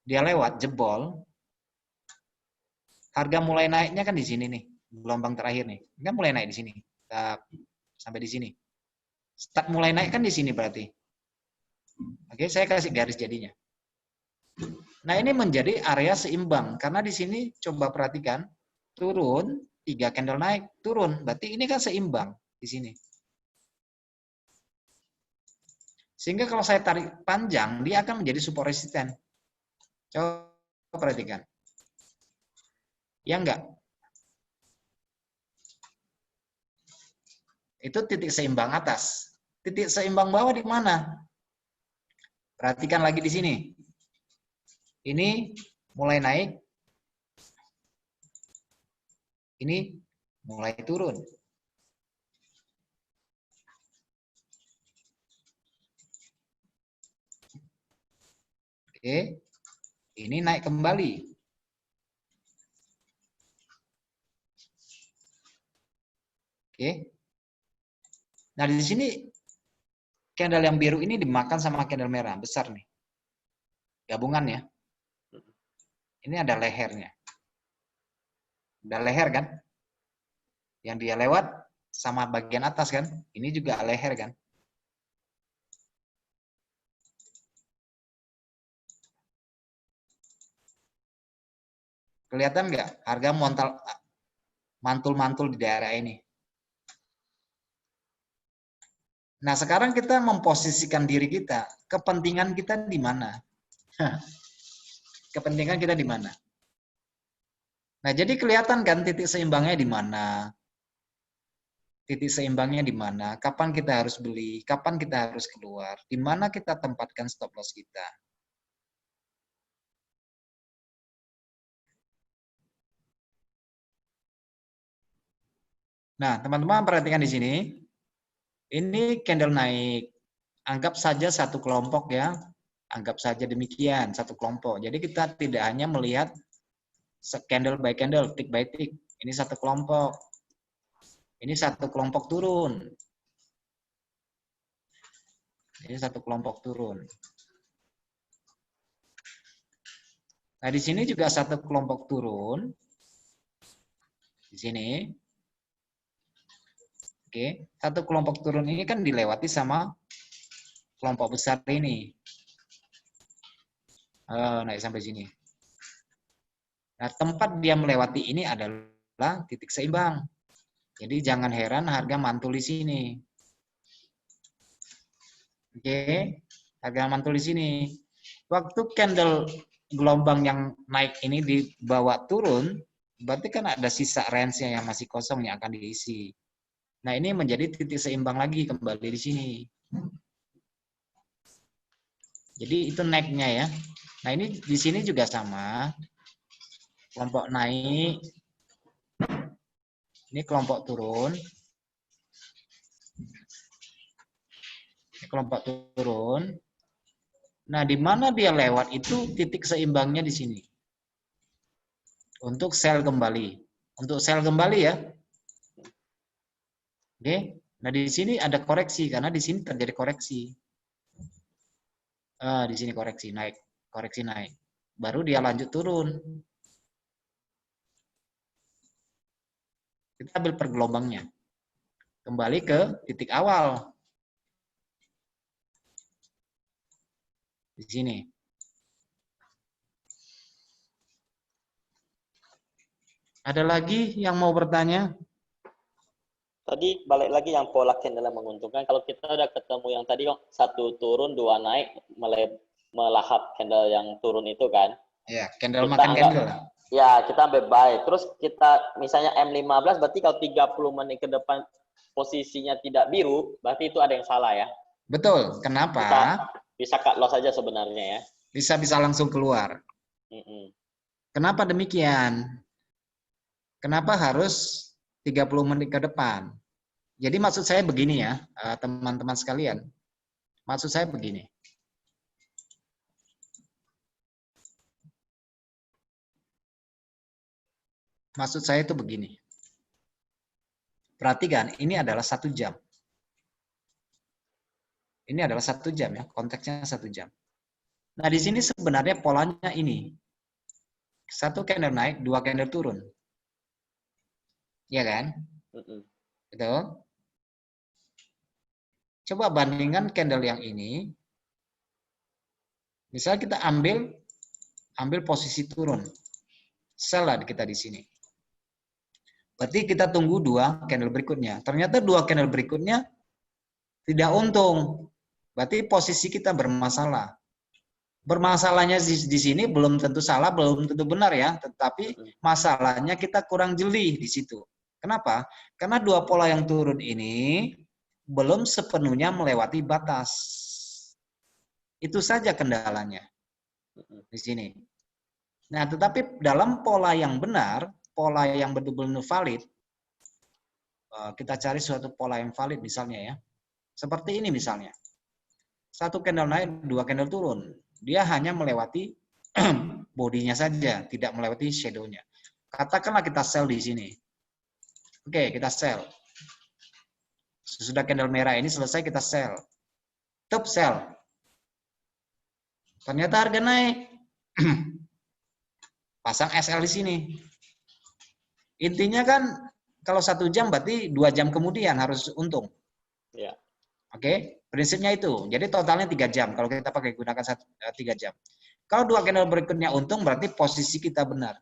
dia lewat jebol, harga mulai naiknya kan di sini nih, gelombang terakhir nih, kan mulai naik di sini, sampai di sini. Start mulai naik kan di sini berarti. Oke, saya kasih garis jadinya. Nah, ini menjadi area seimbang karena di sini coba perhatikan, turun, 3 candle naik, turun, berarti ini kan seimbang di sini. Sehingga kalau saya tarik panjang, dia akan menjadi support resisten. Coba perhatikan. Ya enggak? Itu titik seimbang atas. Titik seimbang bawah di mana? Perhatikan lagi di sini. Ini mulai naik. Ini mulai turun. Oke. Ini naik kembali. Oke. Nah, di sini candle yang biru ini dimakan sama candle merah, besar nih. Gabungan ya. Ini ada lehernya. Ada leher kan? Yang dia lewat sama bagian atas kan? Ini juga leher kan? Kelihatan nggak harga mantul-mantul di daerah ini? Nah, sekarang kita memposisikan diri kita, kepentingan kita di mana? Kepentingan kita di mana? Nah, jadi kelihatan kan titik seimbangnya di mana? Titik seimbangnya di mana? Kapan kita harus beli? Kapan kita harus keluar? Di mana kita tempatkan stop loss kita? Nah, teman-teman perhatikan di sini. Ini candle naik. Anggap saja satu kelompok ya. Anggap saja demikian, satu kelompok. Jadi kita tidak hanya melihat candle by candle, tick by tick. Ini satu kelompok. Ini satu kelompok turun. Ini satu kelompok turun. Nah, di sini juga satu kelompok turun. Di sini. Oke, satu kelompok turun ini kan dilewati sama kelompok besar ini. Naik sampai sini. Nah, tempat dia melewati ini adalah titik seimbang. Jadi jangan heran harga mantul di sini. Oke, harga mantul di sini. Waktu candle gelombang yang naik ini dibawa turun, berarti kan ada sisa range-nya yang masih kosong yang akan diisi. Nah, ini menjadi titik seimbang lagi kembali di sini. Jadi itu naiknya ya. Nah, ini di sini juga sama. Kelompok naik. Ini kelompok turun. Ini kelompok turun. Nah, di mana dia lewat itu titik seimbangnya di sini. Untuk sell kembali. Untuk sell kembali ya. Oke. Nah, di sini ada koreksi karena di sini terjadi koreksi. Di sini koreksi naik. Koreksi naik. Baru dia lanjut turun. Kita ambil per gelombangnya. Kembali ke titik awal. Di sini. Ada lagi yang mau bertanya? Tadi balik lagi yang pola candle yang menguntungkan. Kalau kita udah ketemu yang tadi satu turun, dua naik, melahap candle yang turun itu kan. Ya, candle Kita makan anggap, candle. ya, kita ambil buy. Terus kita misalnya M15, berarti kalau 30 menit ke depan posisinya tidak biru, berarti itu ada yang salah ya. Betul. Kenapa? Bisa cut loss aja sebenarnya ya. Bisa langsung keluar. Kenapa demikian? Kenapa harus 30 menit ke depan? Jadi maksud saya begini ya, teman-teman sekalian. Maksud saya begini. Maksud saya itu begini. Perhatikan, ini adalah 1 jam. Ini adalah 1 jam ya, konteksnya 1 jam. Nah, di sini sebenarnya polanya ini. 1 candle naik, 2 candle turun. Iya kan? Betul? Coba bandingkan candle yang ini. Misalnya kita ambil posisi turun. Sell lah kita di sini. Berarti kita tunggu 2 candle berikutnya. Ternyata 2 candle berikutnya tidak untung. Berarti posisi kita bermasalah. Bermasalahnya di sini belum tentu salah, belum tentu benar ya. Tetapi masalahnya kita kurang jeli di situ. Kenapa? Karena 2 pola yang turun ini belum sepenuhnya melewati batas. Itu saja kendalanya di sini. Nah, tetapi dalam pola yang benar, pola yang betul-betul valid, kita cari suatu pola yang valid misalnya ya. Seperti ini misalnya. Satu candle naik, dua candle turun. Dia hanya melewati bodinya saja, tidak melewati shadow-nya. Katakanlah kita sell di sini. Oke, kita sell. Sesudah candle merah ini selesai, kita sell. Top sell. Ternyata harga naik. Pasang SL di sini. Intinya kan kalau 1 jam berarti 2 jam kemudian harus untung. Ya. Oke, prinsipnya itu. Jadi totalnya 3 jam kalau kita pakai gunakan 3 jam. Kalau 2 candle berikutnya untung berarti posisi kita benar.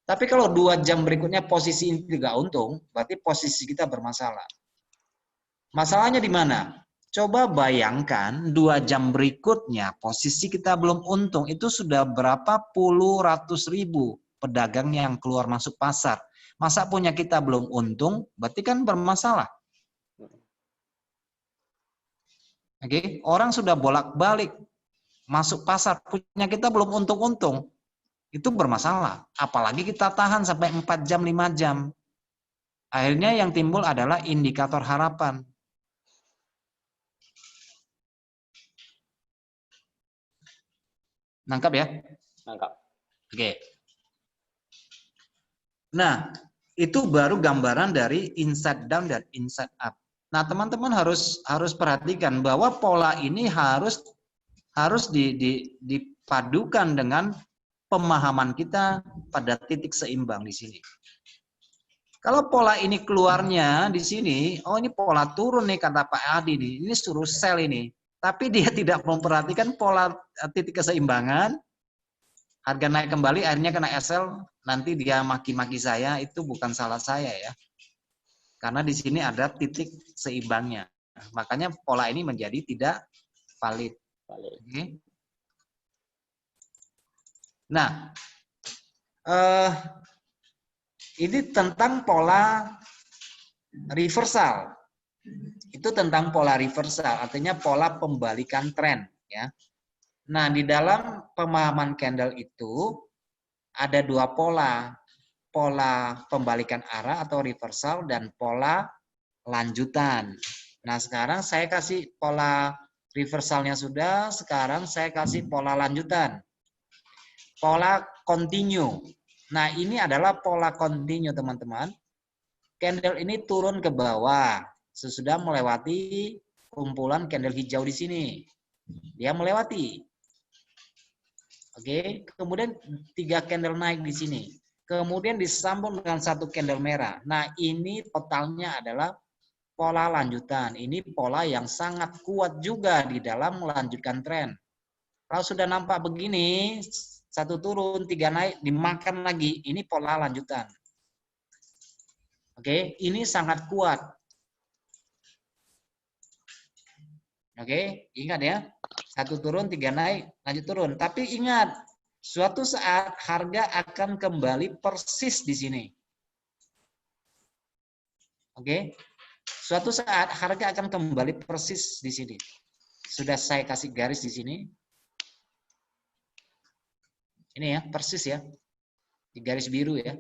Tapi kalau 2 jam berikutnya posisi ini tidak untung, berarti posisi kita bermasalah. Masalahnya di mana? Coba bayangkan 2 jam berikutnya posisi kita belum untung, itu sudah berapa puluh ratus ribu pedagang yang keluar masuk pasar. Masa punya kita belum untung, berarti kan bermasalah. Oke, orang sudah bolak-balik masuk pasar, punya kita belum untung-untung, itu bermasalah. Apalagi kita tahan sampai 4 jam, 5 jam. Akhirnya yang timbul adalah indikator harapan. Nangkap ya? Nangkap. Oke. Nah, itu baru gambaran dari inside down dan inside up. Nah, teman-teman harus perhatikan bahwa pola ini harus dipadukan dengan pemahaman kita pada titik seimbang di sini. Kalau pola ini keluarnya di sini, oh ini pola turun nih kata Pak Adi nih, ini suruh sell ini. Tapi dia tidak memperhatikan pola titik keseimbangan, harga naik kembali, akhirnya kena SL, nanti dia maki-maki saya, itu bukan salah saya ya. Karena di sini ada titik seimbangnya. Makanya pola ini menjadi tidak valid. Oke. Nah, ini tentang pola reversal. Itu tentang pola reversal, artinya pola pembalikan tren ya. Nah, di dalam pemahaman candle itu ada 2 pola. Pola pembalikan arah atau reversal dan pola lanjutan. Nah, sekarang saya kasih pola reversalnya sudah, sekarang saya kasih pola lanjutan. Pola continue. Nah, ini adalah pola continue, teman-teman. Candle ini turun ke bawah sesudah melewati kumpulan candle hijau di sini. Dia melewati. Oke, kemudian 3 candle naik di sini. Kemudian disambung dengan 1 candle merah. Nah, ini totalnya adalah pola lanjutan. Ini pola yang sangat kuat juga di dalam melanjutkan tren. Kalau sudah nampak begini, 1 turun, 3 naik, dimakan lagi. Ini pola lanjutan. Oke, ini sangat kuat. Oke, ingat ya. 1 turun, 3 naik, lanjut turun. Tapi ingat, suatu saat harga akan kembali persis di sini. Oke. Suatu saat harga akan kembali persis di sini. Sudah saya kasih garis di sini. Ini ya, persis ya. Di garis biru ya.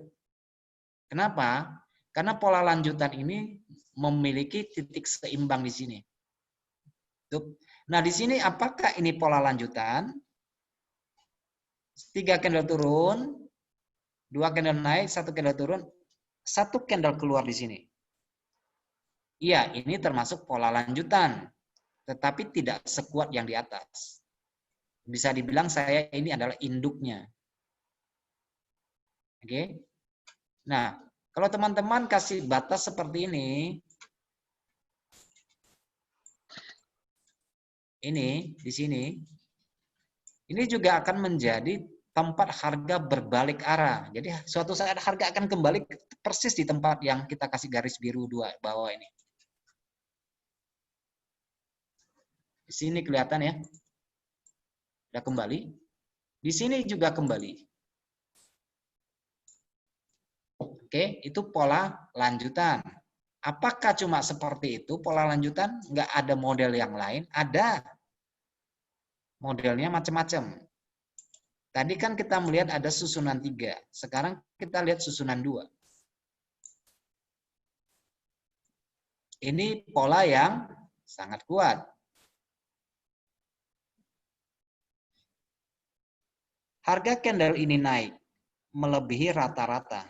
Kenapa? Karena pola lanjutan ini memiliki titik seimbang di sini. Nah, di sini apakah ini pola lanjutan? 3 candle turun, 2 candle naik, 1 candle turun, 1 candle keluar di sini. Iya, ini termasuk pola lanjutan, tetapi tidak sekuat yang di atas. Bisa dibilang saya ini adalah induknya. Oke. Nah, kalau teman-teman kasih batas seperti ini di sini, ini juga akan menjadi tempat harga berbalik arah. Jadi suatu saat harga akan kembali persis di tempat yang kita kasih garis biru 2 bawah ini. Di sini kelihatan ya. Sudah kembali. Di sini juga kembali. Oke, itu pola lanjutan. Apakah cuma seperti itu pola lanjutan? Nggak ada model yang lain? Ada. Modelnya macam-macam. Tadi kan kita melihat ada susunan 3. Sekarang kita lihat susunan 2. Ini pola yang sangat kuat. Harga candle ini naik, melebihi rata-rata.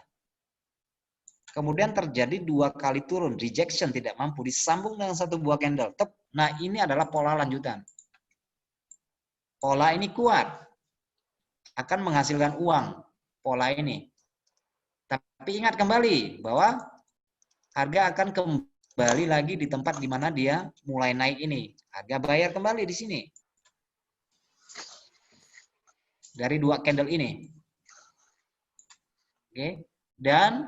Kemudian terjadi 2 kali turun, rejection, tidak mampu, disambung dengan 1 buah candle. Nah, ini adalah pola lanjutan. Pola ini kuat, akan menghasilkan uang, pola ini. Tapi ingat kembali bahwa harga akan kembali lagi di tempat di mana dia mulai naik ini. Harga bayar kembali di sini. Dari 2 candle ini. Oke. Dan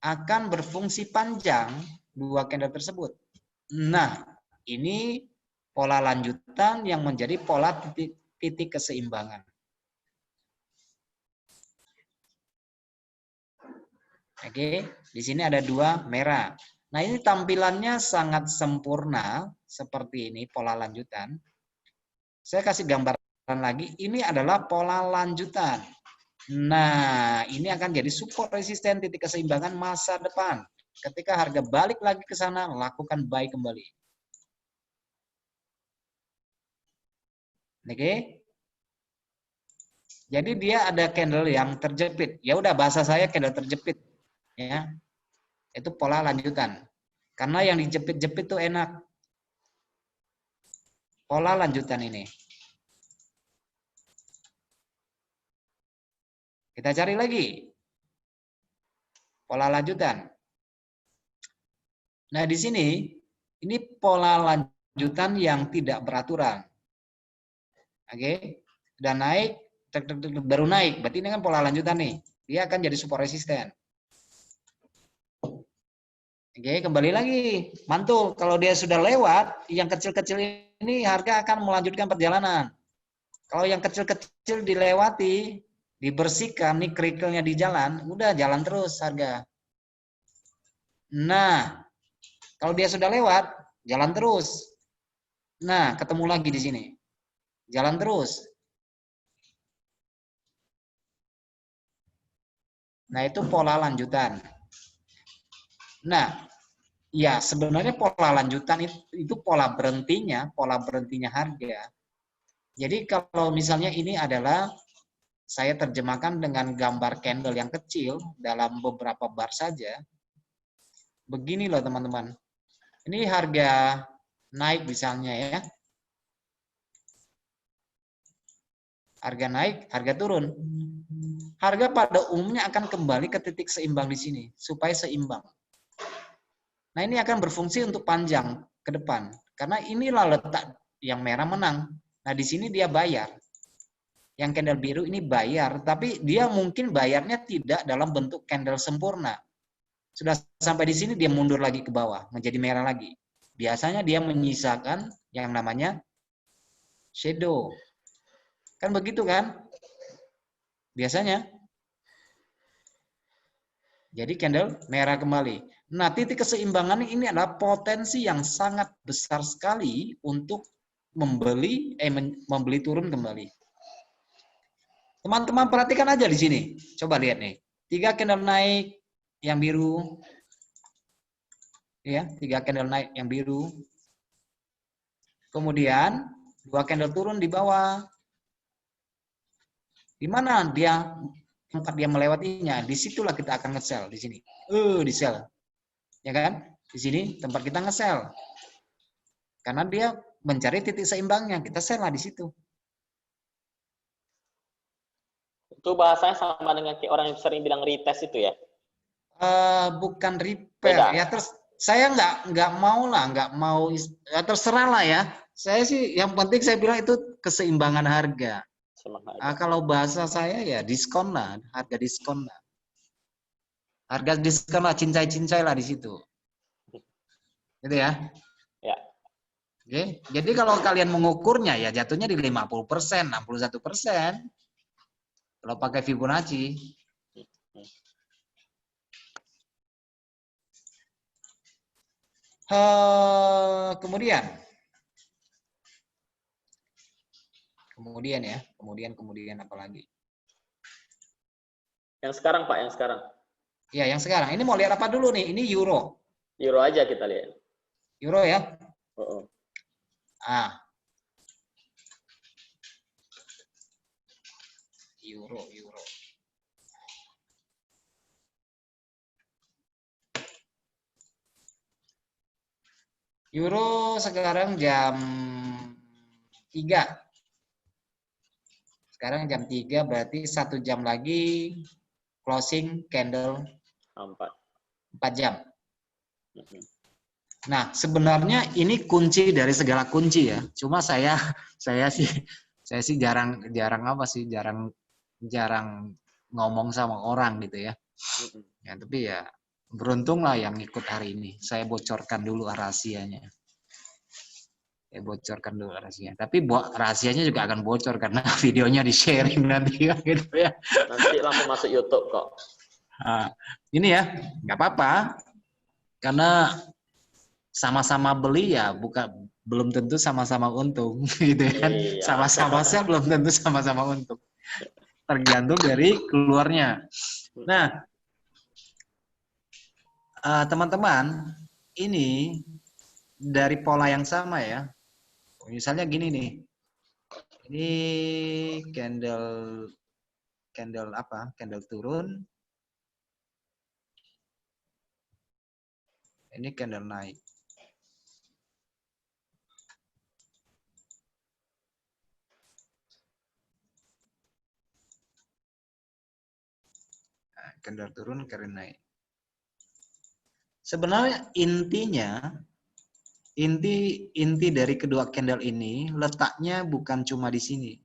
akan berfungsi panjang 2 candle tersebut. Nah, ini pola lanjutan yang menjadi pola titik keseimbangan. Oke, di sini ada 2 merah. Nah, ini tampilannya sangat sempurna seperti ini pola lanjutan. Saya kasih gambaran lagi, ini adalah pola lanjutan. Nah, ini akan jadi support resisten titik keseimbangan masa depan. Ketika harga balik lagi ke sana, lakukan buy kembali. Oke. Jadi dia ada candle yang terjepit. Ya udah, bahasa saya candle terjepit. Ya. Itu pola lanjutan. Karena yang dijepit-jepit tuh enak. Pola lanjutan ini. Kita cari lagi. Pola lanjutan. Nah, di sini ini pola lanjutan yang tidak beraturan. Oke. Dan naik, baru naik. Berarti ini kan pola lanjutan nih. Dia akan jadi support resisten. Oke, kembali lagi. Mantul. Kalau dia sudah lewat, yang kecil-kecil ini harga akan melanjutkan perjalanan. Kalau yang kecil-kecil dilewati, dibersihkan, nih kerikilnya di jalan, udah jalan terus harga. Nah, kalau dia sudah lewat, jalan terus. Nah, ketemu lagi di sini. Jalan terus. Nah, itu pola lanjutan. Nah, ya sebenarnya pola lanjutan itu pola berhentinya harga. Jadi kalau misalnya ini adalah saya terjemahkan dengan gambar candle yang kecil dalam beberapa bar saja. Begini loh teman-teman. Ini harga naik misalnya ya. Harga naik, harga turun. Harga pada umumnya akan kembali ke titik seimbang di sini supaya seimbang. Nah, ini akan berfungsi untuk panjang ke depan. Karena inilah letak yang merah menang. Nah, di sini dia bayar. Yang candle biru ini bayar, tapi dia mungkin bayarnya tidak dalam bentuk candle sempurna. Sudah sampai di sini dia mundur lagi ke bawah, menjadi merah lagi. Biasanya dia menyisakan yang namanya shadow. Kan begitu kan? Biasanya. Jadi candle merah kembali. Nah, titik keseimbangan ini adalah potensi yang sangat besar sekali untuk membeli turun kembali. Teman-teman perhatikan aja di sini. Coba lihat nih. 3 candle naik yang biru. Ya, 3 candle naik yang biru. Kemudian 2 candle turun di bawah. Di mana tempat dia melewatinya? Disitulah kita akan nge-sell di sini. Di sell. Ya kan? Di sini tempat kita nge-sell. Karena dia mencari titik seimbangnya, kita sell lah di situ. Itu bahasanya sama dengan kayak orang yang sering bilang retest itu ya? Bukan repair. Beda. Ya terus saya nggak mau ya terserah lah ya. Saya sih yang penting saya bilang itu keseimbangan harga. Kalau bahasa saya ya diskon lah, harga diskon lah. Harga diskon lah, cincai-cincai lah di situ. Gitu ya. Ya. Oke. Jadi kalau kalian mengukurnya ya jatuhnya di 50%, 61%. Kalau pakai Fibonacci. Kemudian ya, kemudian apa lagi? Yang sekarang Pak, yang sekarang. Ya, yang sekarang. Ini mau lihat apa dulu nih? Ini euro. Euro aja kita lihat. Euro ya. Oh, oh. Euro. Euro sekarang jam 3. Sekarang jam 3 berarti 1 jam lagi closing candle 4 jam. Nah, sebenarnya ini kunci dari segala kunci ya. Cuma saya sih jarang ngomong sama orang gitu ya. Ya, tapi ya beruntung lah yang ikut hari ini. Saya bocorkan dulu rahasianya. Tapi rahasianya juga akan bocor karena videonya di-sharing nanti gitu ya. Nanti langsung masuk YouTube kok. Nah, ini ya, nggak apa-apa. Karena sama-sama beli ya belum tentu sama-sama untung gitu kan. Iya. Sama-sama sell belum tentu sama-sama untung. Tergantung dari keluarnya. Nah, teman-teman, ini dari pola yang sama ya. Misalnya gini nih. Ini candle apa? Candle turun. Ini candle naik. Candle turun, candle naik. Sebenarnya inti dari kedua candle ini letaknya bukan cuma di sini.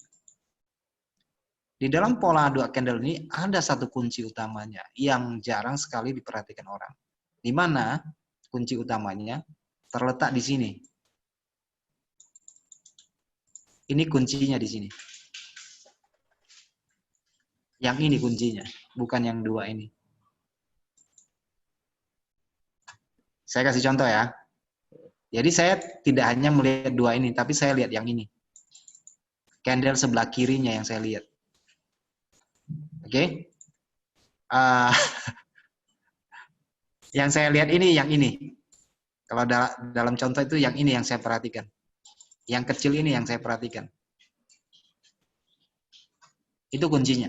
Di dalam pola dua candle ini ada satu kunci utamanya yang jarang sekali diperhatikan orang. Di mana kunci utamanya terletak di sini. Ini kuncinya di sini. Yang ini kuncinya, bukan yang dua ini. Saya kasih contoh ya. Jadi saya tidak hanya melihat dua ini, tapi saya lihat yang ini. Candle sebelah kirinya yang saya lihat. Oke? Yang saya lihat ini, yang ini. Kalau dalam contoh itu yang ini yang saya perhatikan. Yang kecil ini yang saya perhatikan. Itu kuncinya.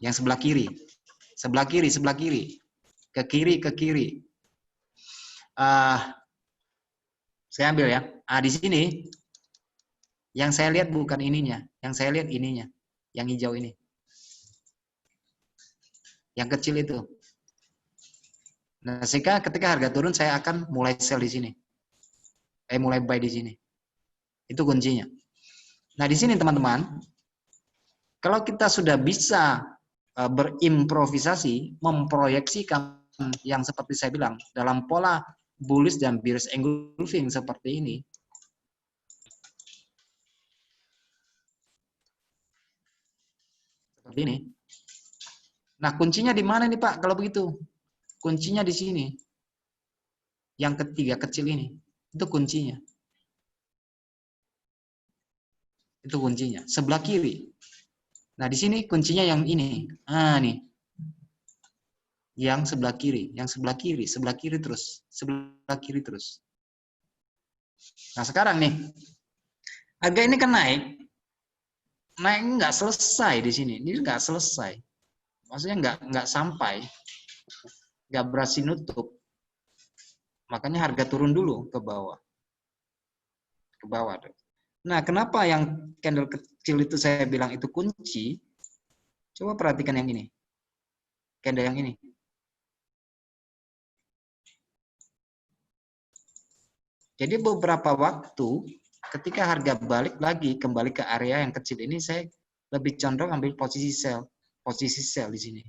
Yang sebelah kiri. Sebelah kiri. Ke kiri. Saya ambil ya. Di sini yang saya lihat bukan ininya, yang saya lihat ininya, yang hijau ini. Yang kecil itu. Nah, sehingga ketika harga turun saya akan mulai sell di sini. Mulai buy di sini. Itu kuncinya. Nah, di sini teman-teman, kalau kita sudah bisa berimprovisasi, memproyeksikan yang seperti saya bilang, dalam pola bullish dan bearish engulfing seperti ini, seperti ini. Nah, kuncinya di mana nih Pak kalau begitu? Kuncinya di sini. Yang ketiga kecil ini. Itu kuncinya. Itu kuncinya. Sebelah kiri. Nah, di sini kuncinya yang ini. Nih. Yang sebelah kiri terus. Sebelah kiri terus. Nah, sekarang nih. Harga ini kan naik. Naik nggak selesai di sini. Ini nggak selesai. Maksudnya nggak sampai. Nggak berhasil nutup. Makanya harga turun dulu ke bawah. Ke bawah. Nah, kenapa yang candle kecil itu saya bilang itu kunci? Coba perhatikan yang ini. Candle yang ini. Jadi beberapa waktu ketika harga balik lagi kembali ke area yang kecil ini, saya lebih condong ambil posisi sell di sini.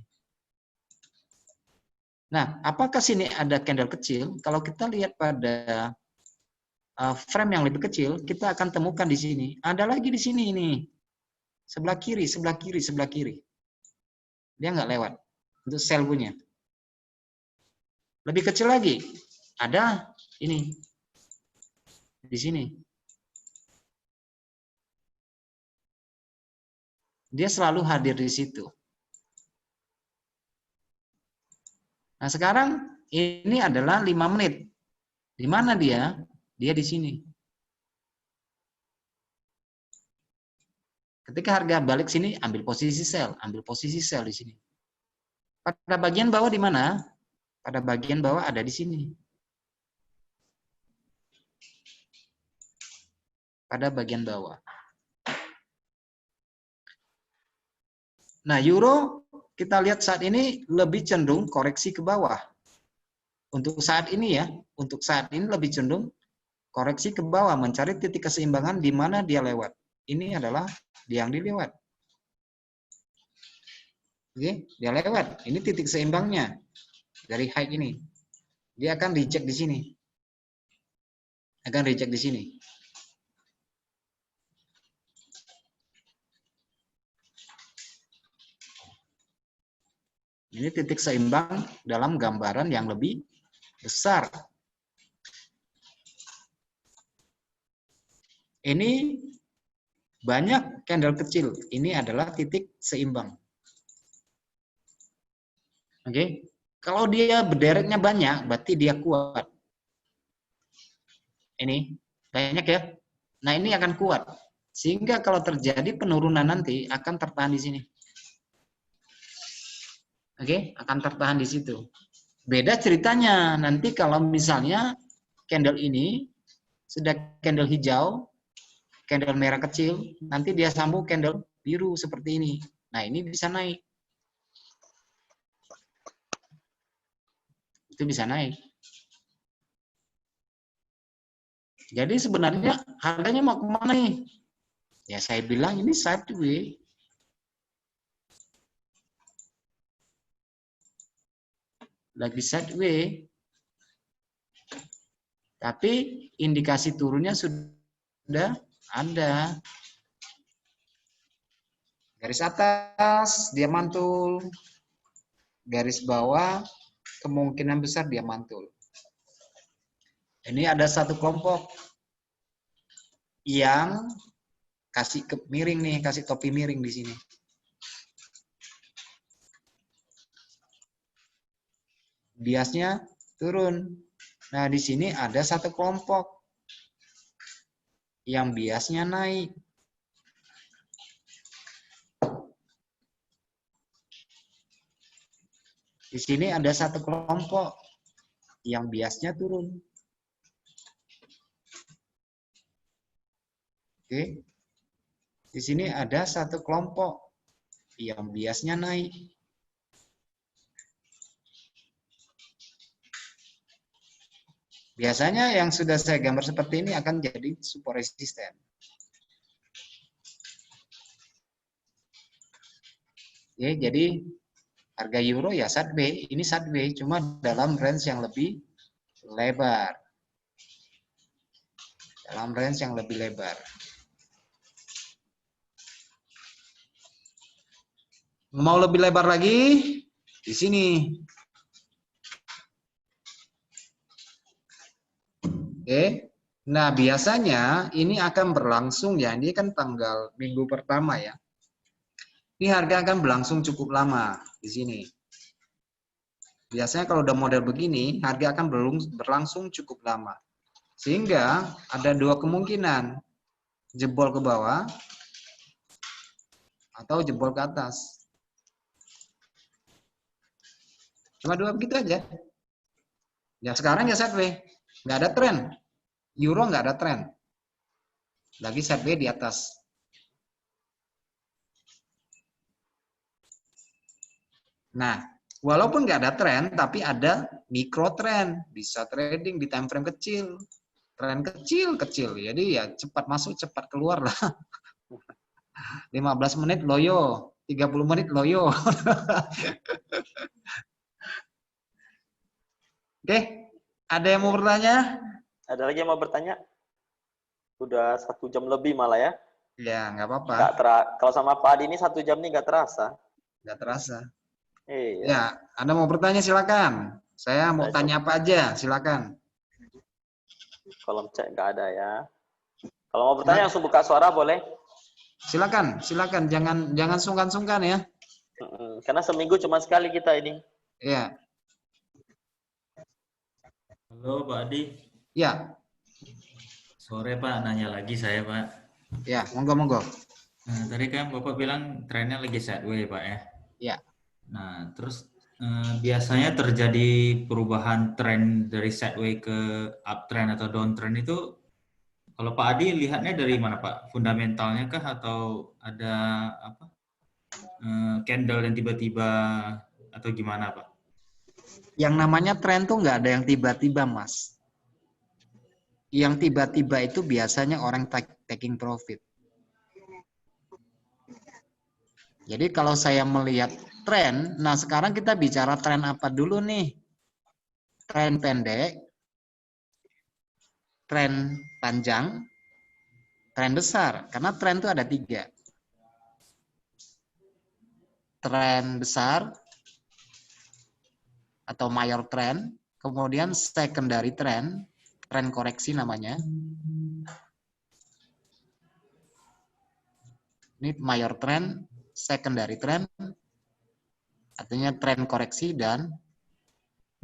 Nah, apakah sini ada candle kecil? Kalau kita lihat pada frame yang lebih kecil, kita akan temukan di sini. Ada lagi di sini ini. Sebelah kiri. Dia nggak lewat untuk sell punya. Lebih kecil lagi. Ada ini di sini. Dia selalu hadir di situ. Nah, sekarang ini adalah 5 menit. Di mana dia? Dia di sini. Ketika harga balik sini, ambil posisi sell di sini. Pada bagian bawah di mana? Pada bagian bawah ada di sini. Pada bagian bawah. Nah, euro kita lihat saat ini lebih cenderung koreksi ke bawah. Untuk saat ini ya, untuk saat ini lebih cenderung koreksi ke bawah, mencari titik keseimbangan di mana dia lewat. Ini adalah yang dilewat. Oke, dia lewat. Ini titik seimbangnya dari high ini. Dia akan reject di sini. Akan reject di sini. Ini titik seimbang dalam gambaran yang lebih besar. Ini banyak candle kecil. Ini adalah titik seimbang. Oke. Kalau dia berdereknya banyak, berarti dia kuat. Ini banyak ya. Nah, ini akan kuat. Sehingga kalau terjadi penurunan nanti akan tertahan di sini. Oke, akan tertahan di situ. Beda ceritanya nanti kalau misalnya candle ini sudah candle hijau, candle merah kecil, nanti dia sambung candle biru seperti ini. Nah, ini bisa naik. Itu bisa naik. Jadi sebenarnya harganya mau kemana nih? Ya saya bilang ini sideways. Lagi sideways. Tapi indikasi turunnya sudah ada. Garis atas dia mantul. Garis bawah kemungkinan besar dia mantul. Ini ada satu kelompok yang kasih miring nih, kasih topi miring di sini. Biasnya turun. Nah, di sini ada satu kelompok yang biasnya naik. Di sini ada satu kelompok yang biasnya turun. Oke. Di sini ada satu kelompok yang biasnya naik. Biasanya yang sudah saya gambar seperti ini akan jadi support resisten. Oke, jadi harga euro ya sideways, ini sideways cuma dalam range yang lebih lebar. Dalam range yang lebih lebar. Mau lebih lebar lagi di sini. Oke. Nah, biasanya ini akan berlangsung ya. Ini kan tanggal minggu pertama ya. Ini harga akan berlangsung cukup lama di sini. Biasanya kalau udah model begini, harga akan berlangsung cukup lama. Sehingga ada dua kemungkinan. Jebol ke bawah atau jebol ke atas. Cuma dua begitu aja. Ya sekarang ya sideways. Nggak ada tren. Euro nggak ada tren. Lagi sideways di atas. Nah, walaupun nggak ada tren, tapi ada mikro tren. Bisa trading di time frame kecil. Tren kecil-kecil. Jadi ya cepat masuk, cepat keluar lah. 15 menit loyo. 30 menit loyo. Oke, ada yang mau bertanya? Ada lagi yang mau bertanya? Udah 1 jam lebih malah ya. Ya, nggak apa-apa. Kalau sama Pak Adi ini 1 jam nih nggak terasa. Nggak terasa. Iya. Ya, Anda mau bertanya silakan. Saya mau tanya apa aja, silakan. Kolom chat nggak ada ya. Kalau mau bertanya langsung buka suara boleh. Silakan, silakan, jangan sungkan-sungkan ya. Karena seminggu cuma sekali kita ini. Ya, Halo Pak Adi. ya, Sore Pak, nanya lagi saya Pak. ya, monggo. Nah, tadi kan Bapak bilang trennya lagi sideways Pak ya. Ya. Nah, terus biasanya terjadi perubahan tren dari sideways ke uptrend atau downtrend itu, kalau Pak Adi lihatnya dari mana Pak? Fundamentalnya kah atau ada apa candle yang tiba-tiba atau gimana Pak? Yang namanya tren tuh nggak ada yang tiba-tiba, Mas. Yang tiba-tiba itu biasanya orang taking profit. Jadi kalau saya melihat tren, nah sekarang kita bicara tren apa dulu nih? Tren pendek, tren panjang, tren besar. Karena tren itu ada 3. Tren besar atau mayor trend, kemudian secondary trend, tren koreksi namanya. Ini mayor trend, secondary trend, artinya tren koreksi, dan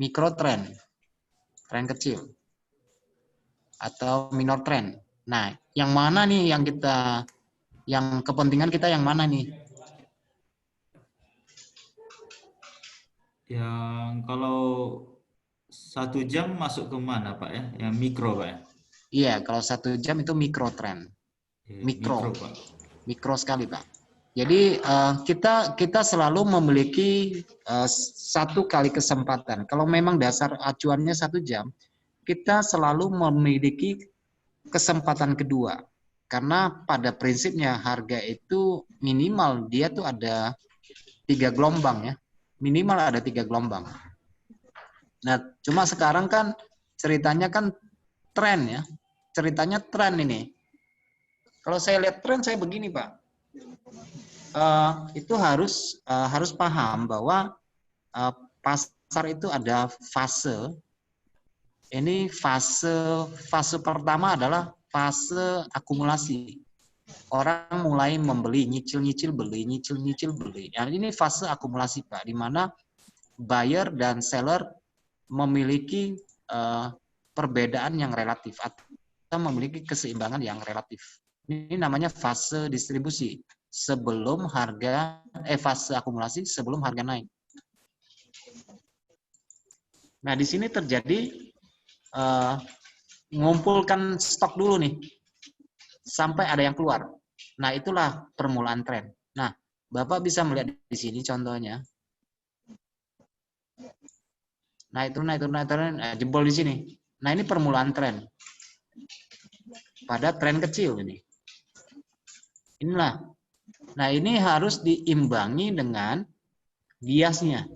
micro trend, tren kecil, atau minor trend. Nah, yang mana nih yang kepentingan kita yang mana nih? Yang kalau 1 jam masuk ke mana Pak ya? Yang mikro Pak ya? Iya, kalau 1 jam itu micro trend. Mikro Pak. Mikro sekali, Pak. Jadi kita selalu memiliki 1 kali kesempatan. Kalau memang dasar acuannya 1 jam, kita selalu memiliki kesempatan kedua. Karena pada prinsipnya harga itu minimal dia tuh ada 3 gelombang ya. Minimal ada 3 gelombang. Nah, cuma sekarang kan ceritanya kan tren ya. Ceritanya tren ini. Kalau saya lihat tren saya begini, Pak. Itu harus paham bahwa pasar itu ada fase. Ini fase pertama adalah fase akumulasi. Orang mulai membeli, nyicil-nyicil beli, nyicil-nyicil beli. Nah, ini fase akumulasi, Pak, di mana buyer dan seller memiliki perbedaan yang relatif atau memiliki keseimbangan yang relatif. Ini namanya fase distribusi sebelum fase akumulasi sebelum harga naik. Nah, di sini terjadi mengumpulkan stok dulu nih sampai ada yang keluar. Nah, itulah permulaan tren. Nah, Bapak bisa melihat di sini contohnya. Naik turun, jebol di sini. Nah, ini permulaan tren. Pada tren kecil ini. Inilah. Nah, ini harus diimbangi dengan biasnya.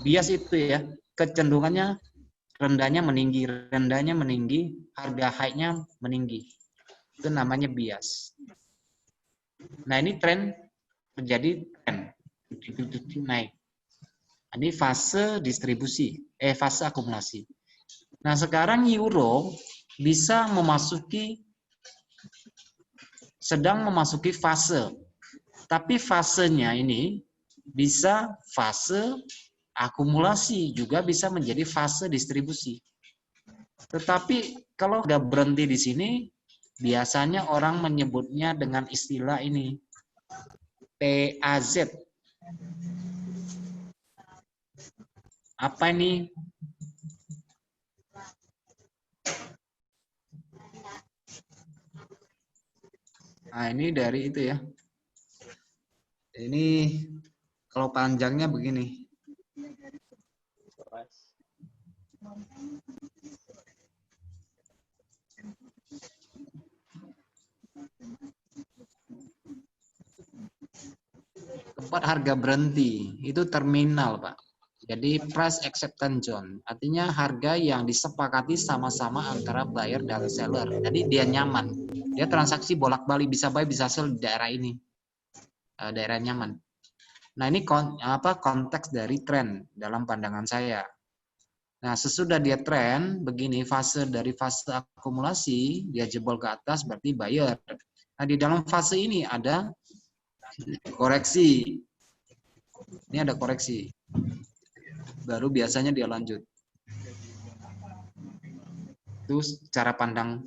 Bias itu ya, kecenderungannya rendahnya meninggi, harga high-nya meninggi. Itu namanya bias. Nah, ini tren terjadi tren naik. Ini fase distribusi, fase akumulasi. Nah, sekarang euro bisa sedang memasuki fase. Tapi fasenya ini bisa fase akumulasi, juga bisa menjadi fase distribusi. Tetapi kalau udah berhenti di sini, biasanya orang menyebutnya dengan istilah ini, PAZ. Apa ini? Nah, ini dari itu ya. Ini kalau panjangnya begini. Tempat harga berhenti, itu terminal, Pak. Jadi price acceptance zone, artinya harga yang disepakati sama-sama antara buyer dan seller. Jadi dia nyaman, dia transaksi bolak-balik, bisa buy bisa sell di daerah ini, daerah nyaman. Nah, ini konteks dari tren dalam pandangan saya. Nah, sesudah dia tren begini fase dari fase akumulasi, dia jebol ke atas berarti buyer. Nah, di dalam fase ini ada koreksi. Ini ada koreksi. Baru biasanya dia lanjut. Itu cara pandang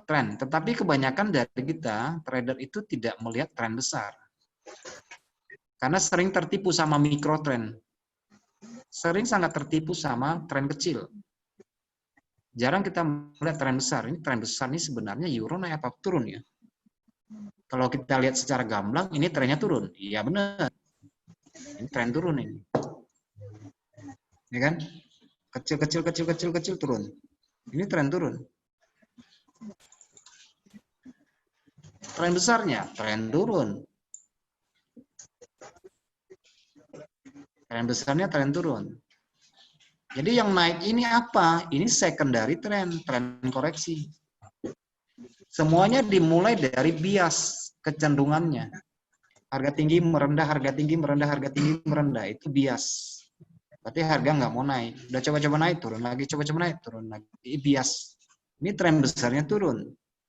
tren. Tetapi kebanyakan dari kita, trader itu tidak melihat tren besar. Karena sering tertipu sama mikrotrend. Sering sangat tertipu sama tren kecil. Jarang kita melihat tren besar. Ini tren besar ini sebenarnya euro naik apa turun ya? Kalau kita lihat secara gamblang, ini trennya turun. Iya benar. Ini tren turun ini. Ya kan? Kecil turun. Ini tren turun. Tren besarnya, tren turun. Tren besarnya tren turun. Jadi yang naik ini apa? Ini secondary trend, tren koreksi. Semuanya dimulai dari bias kecenderungannya. Harga tinggi merendah, harga tinggi merendah, harga tinggi merendah. Itu bias. Berarti harga nggak mau naik. Udah coba-coba naik, turun lagi. Coba-coba naik, turun lagi. Ini bias. Ini tren besarnya turun.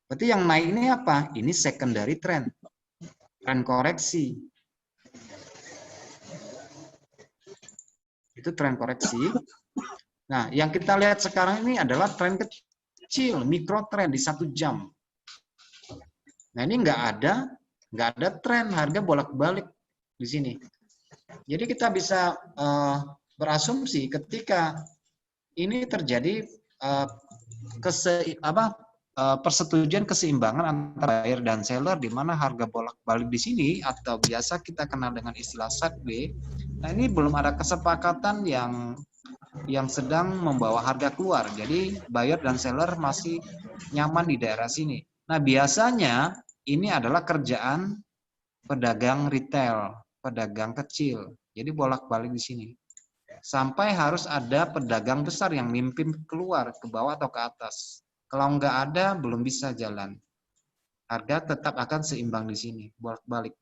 Berarti yang naik ini apa? Ini secondary trend. Tren koreksi. Itu tren koreksi. Nah, yang kita lihat sekarang ini adalah tren kecil, mikro trend di 1 jam. Nah, ini nggak ada tren, harga bolak-balik di sini. Jadi kita bisa berasumsi ketika ini terjadi persetujuan keseimbangan antara buyer dan seller di mana harga bolak-balik di sini atau biasa kita kenal dengan istilah sideways. Nah, ini belum ada kesepakatan yang sedang membawa harga keluar. Jadi buyer dan seller masih nyaman di daerah sini. Nah, biasanya ini adalah kerjaan pedagang retail, pedagang kecil. Jadi bolak-balik di sini. Sampai harus ada pedagang besar yang mimpin keluar ke bawah atau ke atas. Kalau nggak ada, belum bisa jalan. Harga tetap akan seimbang di sini, bolak-balik.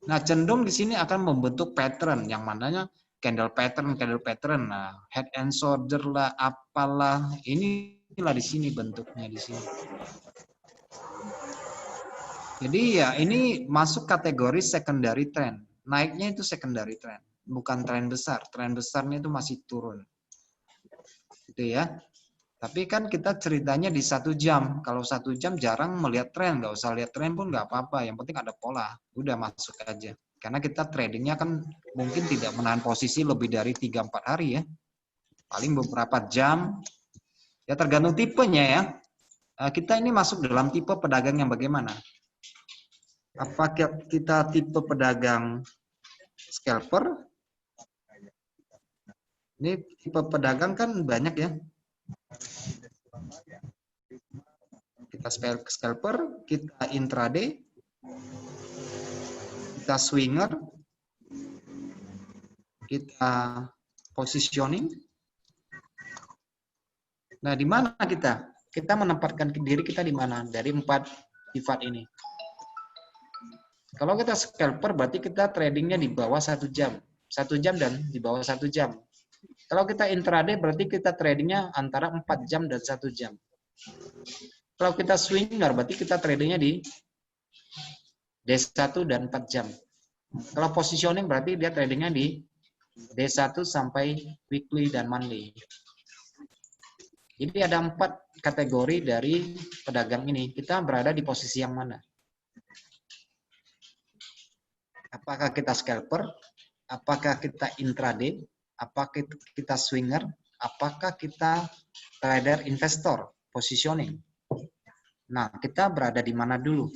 Nah, cenderung di sini akan membentuk pattern, yang mananya candle pattern. Nah, head and shoulder lah, apalah, inilah di sini bentuknya di sini. Jadi ya, ini masuk kategori secondary trend. Naiknya itu secondary trend, bukan tren besar. Tren besarnya itu masih turun. Gitu ya. Tapi kan kita ceritanya di 1 jam. Kalau 1 jam jarang melihat tren. Nggak usah lihat tren pun nggak apa-apa. Yang penting ada pola. Udah masuk aja. Karena kita tradingnya kan mungkin tidak menahan posisi lebih dari 3-4 hari ya. Paling beberapa jam. Ya tergantung tipenya ya. Kita ini masuk dalam tipe pedagang yang bagaimana? Apakah kita tipe pedagang scalper? Ini tipe pedagang kan banyak ya. Kita scalper, kita intraday, kita swinger, kita positioning. Nah, di mana kita? Kita menempatkan diri kita di mana? Dari 4 sifat ini. Kalau kita scalper berarti kita tradingnya di bawah 1 jam. 1 jam dan di bawah 1 jam. Kalau kita intraday berarti kita tradingnya antara 4 jam dan 1 jam. Kalau kita swinger berarti kita tradingnya di D1 dan 4 jam. Kalau positioning berarti dia tradingnya di D1 sampai weekly dan monthly. Jadi ada 4 kategori dari pedagang ini. Kita berada di posisi yang mana? Apakah kita scalper? Apakah kita intraday? Apakah kita swinger? Apakah kita trader investor? Positioning. Nah, kita berada di mana dulu?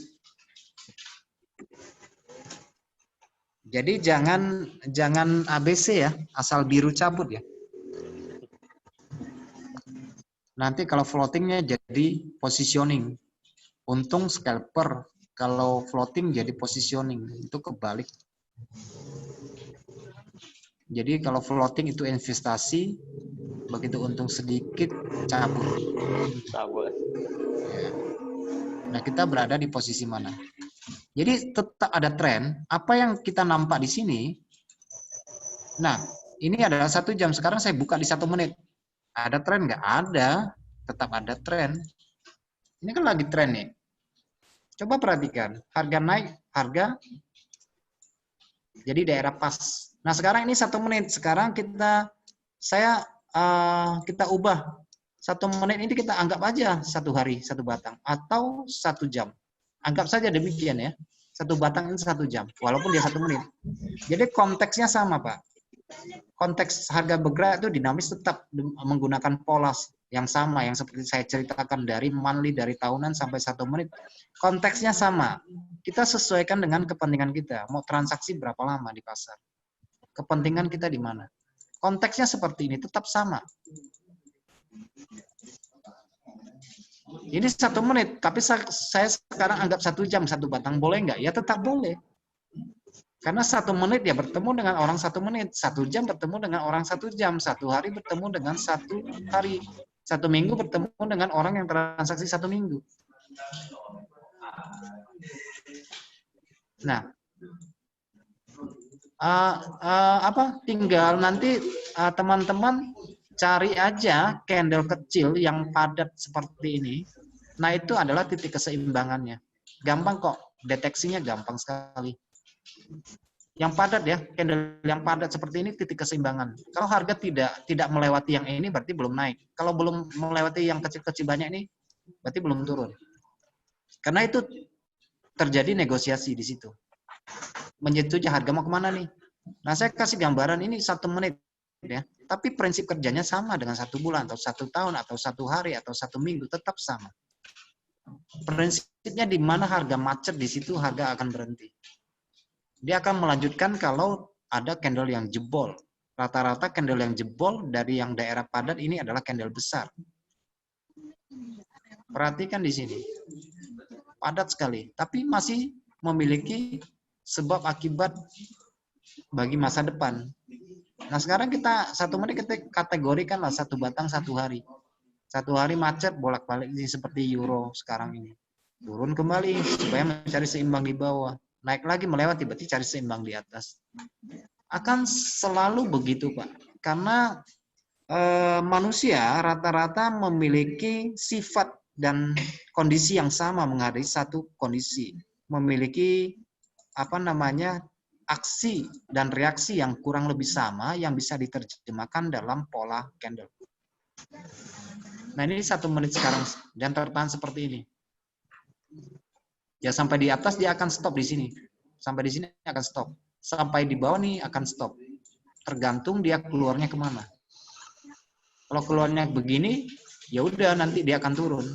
Jadi jangan ABC ya, asal biru cabut ya. Nanti kalau floatingnya jadi positioning. Untung scalper, kalau floating jadi positioning, itu kebalik. Jadi kalau floating itu investasi, begitu untung sedikit cabut. Ya. Nah, kita berada di posisi mana? Jadi tetap ada tren. Apa yang kita nampak di sini? Nah, ini adalah 1 jam. Sekarang saya buka di 1 menit. Ada tren nggak? Ada, tetap ada tren. Ini kan lagi tren nih. Coba perhatikan, harga naik, harga jadi daerah pas. Nah sekarang ini 1 menit. Sekarang kita ubah 1 menit ini kita anggap aja 1 hari 1 batang atau 1 jam. Anggap saja demikian ya. 1 batang ini 1 jam, walaupun dia 1 menit. Jadi konteksnya sama Pak. Konteks harga bergerak itu dinamis tetap menggunakan pola yang sama, yang seperti saya ceritakan dari monthly, dari tahunan sampai 1 menit. Konteksnya sama. Kita sesuaikan dengan kepentingan kita. Mau transaksi berapa lama di pasar? Kepentingan kita di mana? Konteksnya seperti ini, tetap sama. Ini 1 menit, tapi saya sekarang anggap 1 jam 1 batang, boleh nggak? Ya tetap boleh. Karena 1 menit ya bertemu dengan orang 1 menit, 1 jam bertemu dengan orang 1 jam, 1 hari bertemu dengan 1 hari, 1 minggu bertemu dengan orang yang transaksi 1 minggu. Nah, tinggal nanti teman-teman cari aja candle kecil yang padat seperti ini. Nah, itu adalah titik keseimbangannya. Gampang kok, deteksinya gampang sekali. Yang padat ya, candle yang padat seperti ini titik keseimbangan. Kalau harga tidak melewati yang ini berarti belum naik. Kalau belum melewati yang kecil-kecil banyak ini berarti belum turun. Karena itu terjadi negosiasi di situ. Menyetujui harga mau kemana nih. Nah saya kasih gambaran ini 1 menit ya. Tapi prinsip kerjanya sama dengan 1 bulan atau 1 tahun atau 1 hari atau 1 minggu tetap sama. Prinsipnya di mana harga macet di situ harga akan berhenti. Dia akan melanjutkan kalau ada candle yang jebol. Rata-rata candle yang jebol dari yang daerah padat ini adalah candle besar. Perhatikan di sini. Padat sekali, tapi masih memiliki sebab akibat bagi masa depan. Nah sekarang kita 1 menit kita kategorikanlah 1 batang 1 hari. 1 hari macet bolak-balik seperti euro sekarang ini. Turun kembali supaya mencari seimbang di bawah. Naik lagi melewati berarti cari seimbang di atas. Akan selalu begitu Pak. Karena manusia rata-rata memiliki sifat dan kondisi yang sama menghadapi satu kondisi. Memiliki aksi dan reaksi yang kurang lebih sama yang bisa diterjemahkan dalam pola candle. Nah ini 1 menit sekarang dan tertahan seperti ini. Ya sampai di atas dia akan stop di sini. Sampai di sini akan stop. Sampai di bawah nih akan stop. Tergantung dia keluarnya kemana. Kalau keluarnya begini, ya udah nanti dia akan turun.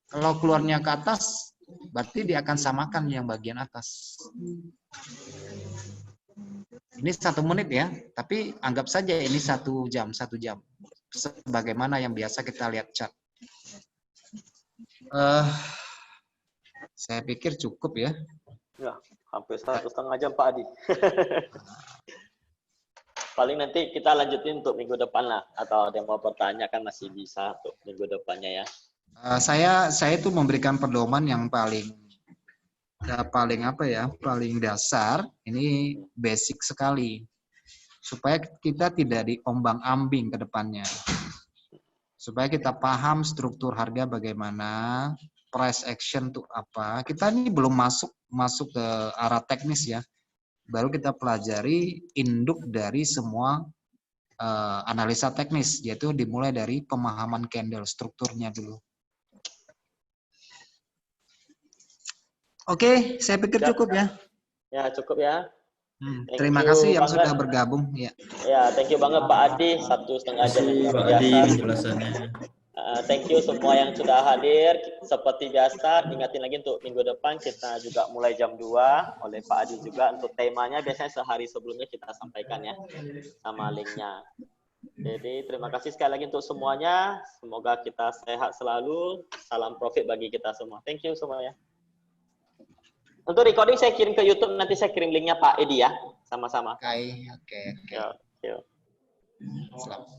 Kalau keluarnya ke atas, berarti dia akan samakan yang bagian atas. Ini 1 menit ya, tapi anggap saja ini 1 jam, 1 jam. Sebagaimana yang biasa kita lihat chart. Saya pikir cukup ya. Ya, hampir 1,5 jam Pak Adi. Paling nanti kita lanjutin untuk minggu depan lah. Atau ada yang mau bertanya kan masih bisa untuk minggu depannya ya. Saya itu memberikan pedoman yang paling dasar. Ini basic sekali. Supaya kita tidak diombang-ambing ke depannya. Supaya kita paham struktur harga bagaimana, price action itu apa. Kita ini belum masuk ke arah teknis ya. Baru kita pelajari induk dari semua analisa teknis, yaitu dimulai dari pemahaman candle, strukturnya dulu. Oke, saya pikir cukup ya. Ya, cukup ya. Terima kasih yang sudah bergabung. Ya, thank you banget Pak Adi, 1,5 jam yang Pak Adi penjelasannya. Thank you semua yang sudah hadir. Seperti biasa, ingatin lagi untuk minggu depan kita juga mulai jam 2 oleh Pak Adi juga. Untuk temanya biasanya sehari sebelumnya kita sampaikan ya, sama linknya. Jadi terima kasih sekali lagi untuk semuanya. Semoga kita sehat selalu. Salam profit bagi kita semua. Thank you semuanya. Untuk recording saya kirim ke YouTube, nanti saya kirim linknya Pak Edi ya, sama-sama. Oke. Yo. Selamat.